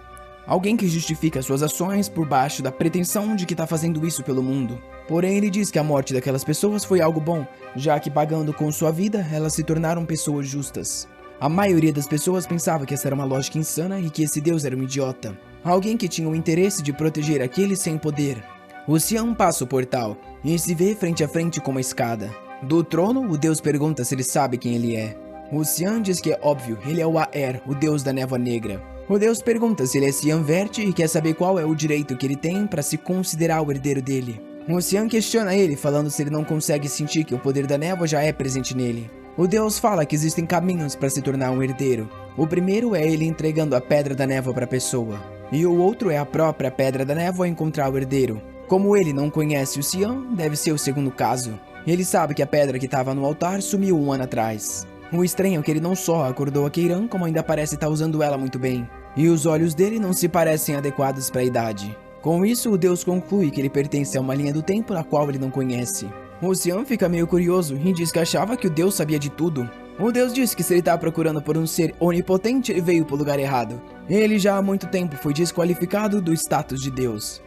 Alguém que justifica suas ações por baixo da pretensão de que tá fazendo isso pelo mundo. Porém, ele diz que a morte daquelas pessoas foi algo bom, já que pagando com sua vida, elas se tornaram pessoas justas. A maioria das pessoas pensava que essa era uma lógica insana e que esse deus era um idiota. Alguém que tinha o interesse de proteger aqueles sem poder. O Xian passa o portal e se vê frente a frente com uma escada. Do trono, o deus pergunta se ele sabe quem ele é. O Xian diz que é óbvio, ele é o Aer, o deus da névoa negra. O deus pergunta se ele é Xian Verte e quer saber qual é o direito que ele tem para se considerar o herdeiro dele. O Xian questiona ele, falando se ele não consegue sentir que o poder da névoa já é presente nele. O deus fala que existem caminhos para se tornar um herdeiro. O primeiro é ele entregando a pedra da névoa para a pessoa. E o outro é a própria pedra da névoa encontrar o herdeiro. Como ele não conhece o Xian, deve ser o segundo caso. Ele sabe que a pedra que estava no altar sumiu 1 ano atrás. O estranho é que ele não só acordou a Keiran, como ainda parece estar usando ela muito bem. e os olhos dele não se parecem adequados para a idade. Com isso, o Deus conclui que ele pertence a uma linha do tempo a qual ele não conhece. O Xian fica meio curioso e diz que achava que o Deus sabia de tudo. O Deus diz que se ele está procurando por um ser onipotente, ele veio para o lugar errado. Ele já há muito tempo foi desqualificado do status de Deus.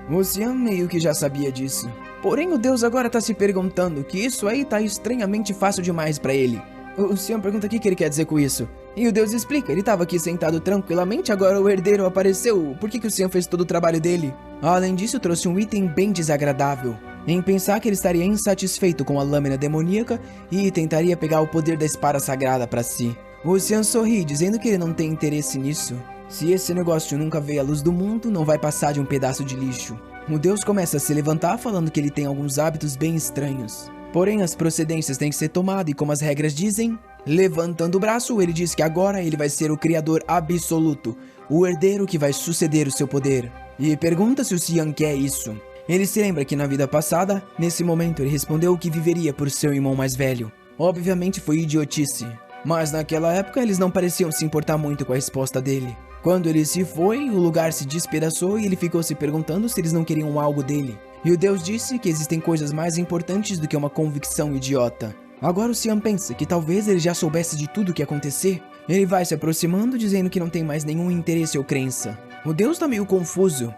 O Xian meio que já sabia disso. Porém, o Deus agora está se perguntando que isso aí tá estranhamente fácil demais para ele. O Xian pergunta o que ele quer dizer com isso. E o Deus explica, ele estava aqui sentado tranquilamente, agora o herdeiro apareceu. Por que o Xian fez todo o trabalho dele? Além disso, trouxe um item bem desagradável. Em pensar que ele estaria insatisfeito com a lâmina demoníaca e tentaria pegar o poder da espada sagrada para si. O Xian sorri, dizendo que ele não tem interesse nisso. Se esse negócio nunca veio à luz do mundo, não vai passar de um pedaço de lixo. O Deus começa a se levantar falando que ele tem alguns hábitos bem estranhos. Porém, as procedências têm que ser tomadas e como as regras dizem, levantando o braço, ele diz que agora ele vai ser o criador absoluto, o herdeiro que vai suceder o seu poder. E pergunta se o Xian quer isso. Ele se lembra que na vida passada, nesse momento ele respondeu que viveria por seu irmão mais velho. Obviamente foi idiotice, mas naquela época eles não pareciam se importar muito com a resposta dele. Quando ele se foi, o lugar se despedaçou e ele ficou se perguntando se eles não queriam algo dele. E o Deus disse que existem coisas mais importantes do que uma convicção idiota. Agora o Xian pensa que talvez ele já soubesse de tudo o que ia acontecer. Ele vai se aproximando dizendo que não tem mais nenhum interesse ou crença. O Deus tá meio confuso.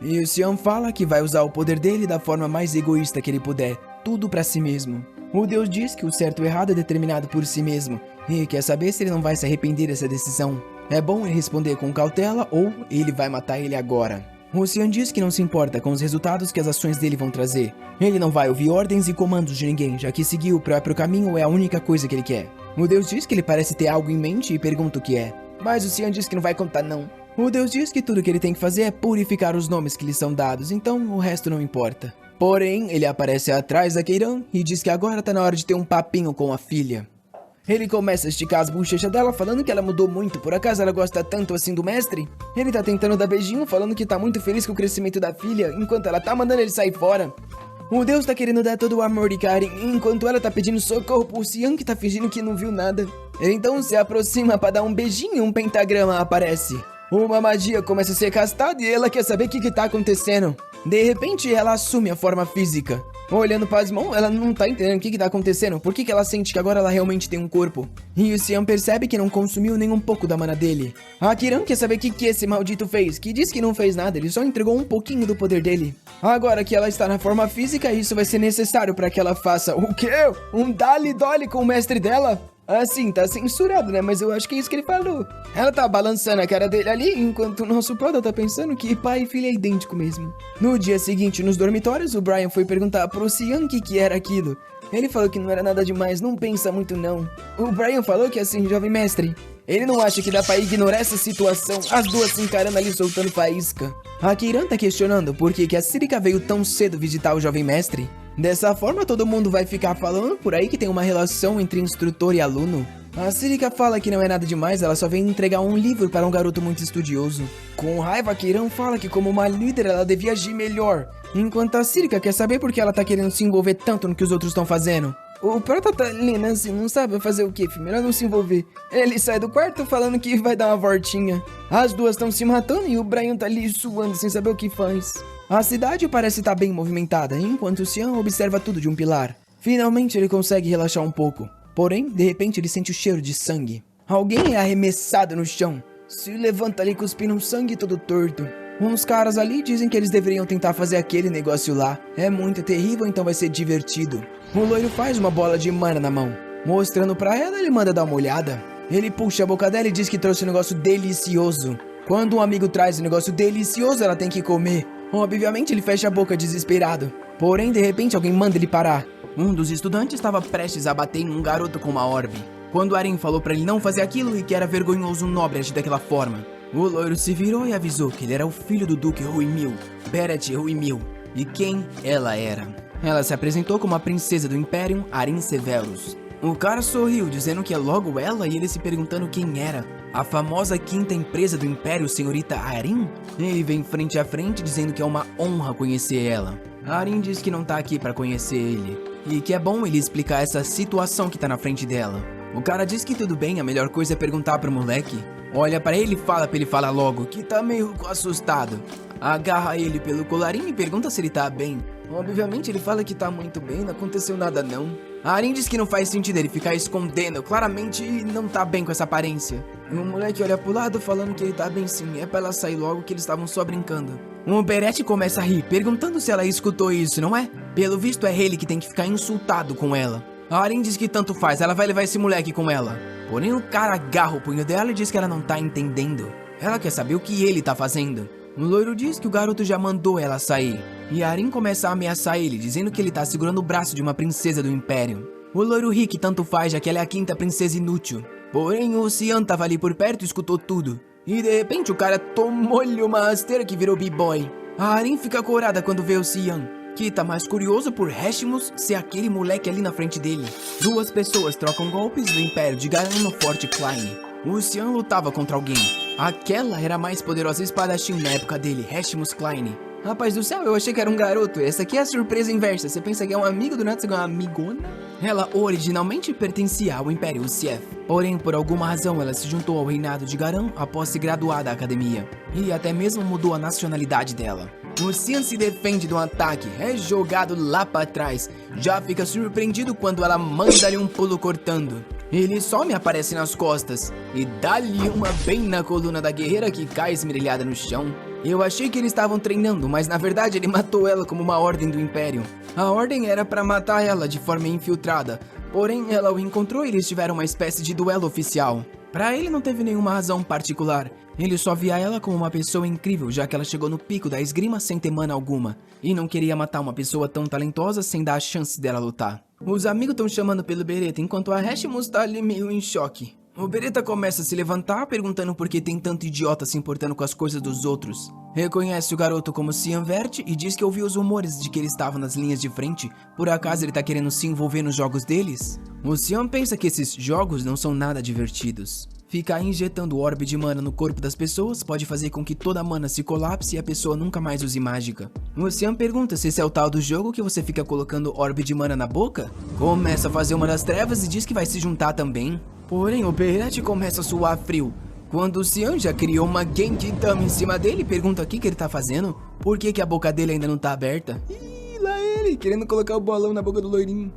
E o Xian fala que vai usar o poder dele da forma mais egoísta que ele puder, tudo pra si mesmo. O Deus diz que o certo e o errado é determinado por si mesmo, e quer saber se ele não vai se arrepender dessa decisão. É bom ele responder com cautela ou ele vai matar ele agora. O Xian diz que não se importa com os resultados que as ações dele vão trazer. Ele não vai ouvir ordens e comandos de ninguém, já que seguir o próprio caminho é a única coisa que ele quer. O Deus diz que ele parece ter algo em mente e pergunta o que é. Mas o Xian diz que não vai contar não. O Deus diz que tudo que ele tem que fazer é purificar os nomes que lhe são dados, então o resto não importa. Porém, ele aparece atrás da Keiran e diz que agora tá na hora de ter um papinho com a filha. Ele começa a esticar as bochechas dela, falando que ela mudou muito. Por acaso ela gosta tanto assim do mestre? Ele tá tentando dar beijinho, falando que tá muito feliz com o crescimento da filha, enquanto ela tá mandando ele sair fora. O Deus tá querendo dar todo o amor e carinho, enquanto ela tá pedindo socorro pro Xian, que tá fingindo que não viu nada. Ele então se aproxima pra dar um beijinho e um pentagrama aparece. Uma magia começa a ser castada e ela quer saber o que tá acontecendo. De repente, ela assume a forma física. Olhando para as mãos, ela não tá entendendo o que tá acontecendo. Por que ela sente que agora ela realmente tem um corpo? E o Xian percebe que não consumiu nem um pouco da mana dele. A Kiran quer saber o que esse maldito fez, que diz que não fez nada, ele só entregou um pouquinho do poder dele. Agora que ela está na forma física, isso vai ser necessário para que ela faça o quê? Um dali-doli com o mestre dela? Assim, tá censurado, né? Mas eu acho que é isso que ele falou. Ela tá balançando a cara dele ali, enquanto o nosso prota tá pensando que pai e filha é idêntico mesmo. No dia seguinte, nos dormitórios, o Brian foi perguntar pro Xian o que era aquilo. Ele falou que não era nada demais, não pensa muito não. O Brian falou que assim, jovem mestre, ele não acha que dá pra ignorar essa situação, as duas se encarando ali soltando faísca. A Keiran tá questionando por que a Sirika veio tão cedo visitar o jovem mestre. Dessa forma, todo mundo vai ficar falando por aí que tem uma relação entre instrutor e aluno. A Sirika fala que não é nada demais, ela só vem entregar um livro para um garoto muito estudioso. Com raiva, a Keiran fala que como uma líder ela devia agir melhor, enquanto a Sirika quer saber por que ela tá querendo se envolver tanto no que os outros estão fazendo. O prota tá lendo assim, não sabe fazer o que, filho, melhor não se envolver. Ele sai do quarto falando que vai dar uma voltinha. As duas estão se matando e o Brian tá ali suando sem saber o que faz. A cidade parece estar bem movimentada, enquanto o Xian observa tudo de um pilar. Finalmente ele consegue relaxar um pouco. Porém, de repente ele sente o cheiro de sangue. Alguém é arremessado no chão. Se levanta ali cuspindo um sangue todo torto. Uns caras ali dizem que eles deveriam tentar fazer aquele negócio lá. É muito terrível, então vai ser divertido. O loiro faz uma bola de mana na mão. Mostrando pra ela, ele manda dar uma olhada. Ele puxa a boca dela e diz que trouxe um negócio delicioso. Quando um amigo traz um negócio delicioso, ela tem que comer. Obviamente ele fecha a boca desesperado. Porém, de repente, alguém manda ele parar. Um dos estudantes estava prestes a bater em um garoto com uma orbe. Quando Aren falou pra ele não fazer aquilo e que era vergonhoso um nobre agir daquela forma. O loiro se virou e avisou que ele era o filho do Duque Ruimil, Beret Ruimil, e quem ela era. Ela se apresentou como a princesa do Imperium, Arin Severus. O cara sorriu, dizendo que é logo ela, e ele se perguntando quem era. A famosa quinta empresa do Império, senhorita Arin? Ele vem frente a frente, dizendo que é uma honra conhecer ela. Arin diz que não tá aqui pra conhecer ele, e que é bom ele explicar essa situação que tá na frente dela. O cara diz que tudo bem, a melhor coisa é perguntar pro moleque. Olha pra ele e fala pra ele falar logo, que tá meio assustado. Agarra ele pelo colarinho e pergunta se ele tá bem. Obviamente ele fala que tá muito bem, não aconteceu nada não. A Arin diz que não faz sentido ele ficar escondendo, claramente não tá bem com essa aparência. E o moleque olha pro lado falando que ele tá bem sim, é pra ela sair logo que eles estavam só brincando. O Beret começa a rir, perguntando se ela escutou isso, não é? Pelo visto é ele que tem que ficar insultado com ela. A Arin diz que tanto faz, ela vai levar esse moleque com ela. Porém o cara agarra o punho dela e diz que ela não tá entendendo. Ela quer saber o que ele tá fazendo. O loiro diz que o garoto já mandou ela sair. E a Arin começa a ameaçar ele, dizendo que ele tá segurando o braço de uma princesa do Império. O loiro ri que tanto faz, já que ela é a quinta princesa inútil. Porém o Xian tava ali por perto e escutou tudo. E de repente o cara tomou-lhe uma rasteira que virou b-boy. A Arin fica corada quando vê o Xian, que tá mais curioso por Hashimus ser aquele moleque ali na frente dele. Duas pessoas trocam golpes no Império de Garan no Forte Klein. O Xian lutava contra alguém. Aquela era a mais poderosa espadachim na época dele, Hashimus Klein. Rapaz do céu, eu achei que era um garoto. Essa aqui é a surpresa inversa. Você pensa que é um amigo, do nada você ganha uma amigona? Ela originalmente pertencia ao Império Sieth. Porém, por alguma razão, ela se juntou ao reinado de Garan após se graduar da academia. E até mesmo mudou a nacionalidade dela. O Xian se defende do ataque, é jogado lá pra trás. Já fica surpreendido quando ela manda-lhe um pulo cortando. Ele só me aparece nas costas e dá-lhe uma bem na coluna da guerreira que cai esmerilhada no chão. Eu achei que eles estavam treinando, mas na verdade ele matou ela como uma ordem do Império. A ordem era pra matar ela de forma infiltrada, porém ela o encontrou e eles tiveram uma espécie de duelo oficial. Pra ele não teve nenhuma razão particular, ele só via ela como uma pessoa incrível, já que ela chegou no pico da esgrima sem ter mana alguma, e não queria matar uma pessoa tão talentosa sem dar a chance dela lutar. Os amigos estão chamando pelo Beretta, enquanto a Hashimus tá ali meio em choque. O Beretta começa a se levantar, perguntando por que tem tanto idiota se importando com as coisas dos outros. Reconhece o garoto como Xian Vert e diz que ouviu os rumores de que ele estava nas linhas de frente. Por acaso ele tá querendo se envolver nos jogos deles? O Xian pensa que esses jogos não são nada divertidos. Ficar injetando orbe de mana no corpo das pessoas pode fazer com que toda a mana se colapse e a pessoa nunca mais use mágica. O Xian pergunta se esse é o tal do jogo que você fica colocando orbe de mana na boca? Começa a fazer uma das trevas e diz que vai se juntar também. Porém, o Beret começa a suar frio. Quando o Xian já criou uma Genkidama em cima dele e pergunta o que ele tá fazendo, por que a boca dele ainda não tá aberta? Ih, lá ele, querendo colocar o bolão na boca do loirinho.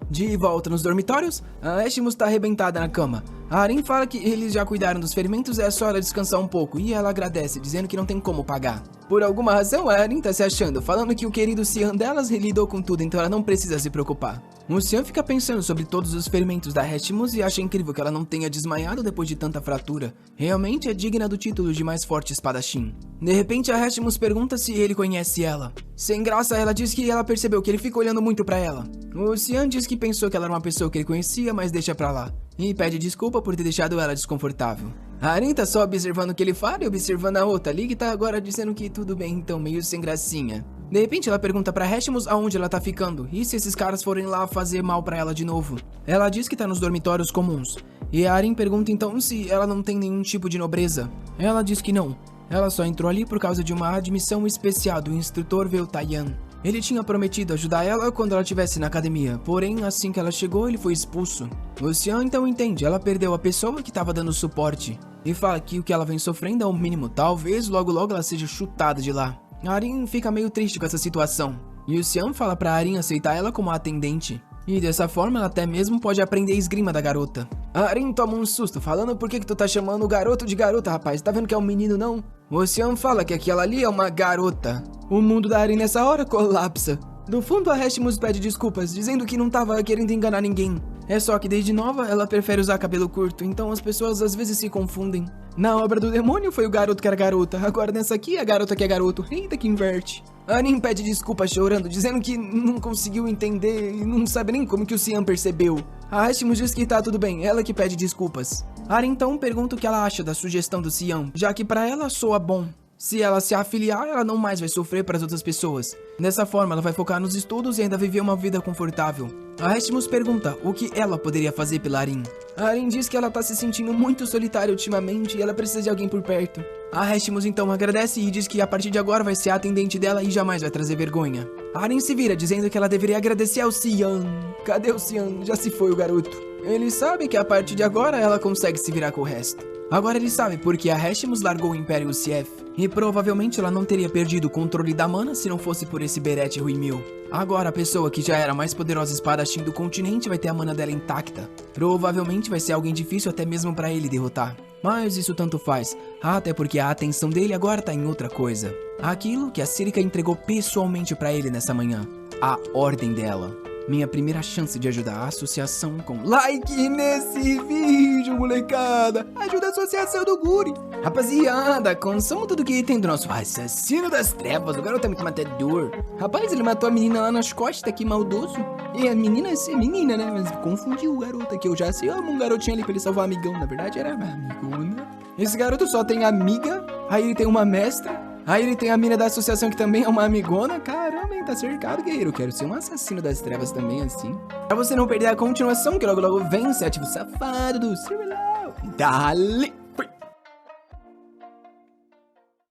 De volta nos dormitórios, a Hashimus tá arrebentada na cama. A Arin fala que eles já cuidaram dos ferimentos e é só ela descansar um pouco, e ela agradece, dizendo que não tem como pagar. Por alguma razão, a Arin tá se achando, falando que o querido Xian delas lidou com tudo, então ela não precisa se preocupar. O Xian fica pensando sobre todos os ferimentos da Hashimus e acha incrível que ela não tenha desmaiado depois de tanta fratura. Realmente é digna do título de mais forte espadachim. De repente, a Hashimus pergunta se ele conhece ela. Sem graça, ela diz que ela percebeu que ele fica olhando muito pra ela. O Xian diz que pensou que ela era uma pessoa que ele conhecia, mas deixa pra lá. E pede desculpa por ter deixado ela desconfortável. A Arin tá só observando o que ele fala e observando a outra ali que tá agora dizendo que tudo bem, então meio sem gracinha. De repente ela pergunta pra Hashimus aonde ela tá ficando e se esses caras forem lá fazer mal pra ela de novo. Ela diz que tá nos dormitórios comuns. E a Arin pergunta então se ela não tem nenhum tipo de nobreza. Ela diz que não. Ela só entrou ali por causa de uma admissão especial do instrutor Veltayan. Ele tinha prometido ajudar ela quando ela estivesse na academia, porém assim que ela chegou ele foi expulso. O Xian então entende, ela perdeu a pessoa que estava dando suporte. E fala que o que ela vem sofrendo é o mínimo, talvez logo ela seja chutada de lá. A Arin fica meio triste com essa situação. E o Xian fala pra Arin aceitar ela como atendente. E dessa forma ela até mesmo pode aprender a esgrima da garota. A Arin toma um susto, falando por que tu tá chamando o garoto de garota, rapaz? Tá vendo que é um menino, não? O Xian fala que aquela ali é uma garota. O mundo da Arin nessa hora colapsa. Do fundo a Hashimus pede desculpas, dizendo que não tava querendo enganar ninguém. É só que desde nova ela prefere usar cabelo curto, então as pessoas às vezes se confundem. Na obra do demônio foi o garoto que era garota, agora nessa aqui é a garota que é garoto. Eita que inverte. A Arin pede desculpa chorando, dizendo que não conseguiu entender e não sabe nem como que o Xian percebeu. A Hashimus diz que tá tudo bem, ela que pede desculpas. A Arin então pergunta o que ela acha da sugestão do Xian, já que pra ela soa bom. Se ela se afiliar, ela não mais vai sofrer para as outras pessoas. Dessa forma, ela vai focar nos estudos e ainda viver uma vida confortável. A Hashimus pergunta o que ela poderia fazer pela Arin. A Arin diz que ela tá se sentindo muito solitária ultimamente e ela precisa de alguém por perto. A Hashimus então agradece e diz que a partir de agora vai ser a atendente dela e jamais vai trazer vergonha. A Arin se vira dizendo que ela deveria agradecer ao Xian. Cadê o Xian? Já se foi o garoto. Ele sabe que a partir de agora ela consegue se virar com o resto. Agora ele sabe porque a Hashimus largou o Império Cieth. E provavelmente ela não teria perdido o controle da mana se não fosse por esse Beret Ruimil. Agora a pessoa que já era a mais poderosa espadachim do continente vai ter a mana dela intacta. Provavelmente vai ser alguém difícil até mesmo pra ele derrotar. Mas isso tanto faz, até porque a atenção dele agora tá em outra coisa. Aquilo que a Sirika entregou pessoalmente pra ele nessa manhã. A ordem dela. Minha primeira chance de ajudar a associação com like nesse vídeo, molecada. Ajuda a associação do Guri. Rapaziada, consome tudo que tem do nosso assassino das trevas. O garoto é muito matador. Rapaz, ele matou a menina lá nas costas, que maldoso. E a menina é menina, né? Mas confundiu o garoto aqui. Eu já sei, amo um garotinho ali pra ele salvar o amigão. Na verdade, era amigona. Esse garoto só tem amiga. Aí ele tem uma mestra. Aí ele tem a mina da associação que também é uma amigona. Caramba, hein? Tá cercado, guerreiro. Eu quero ser um assassino das trevas também, assim. Pra você não perder a continuação, que logo logo vem o sétimo safado do Cirilão. Dale!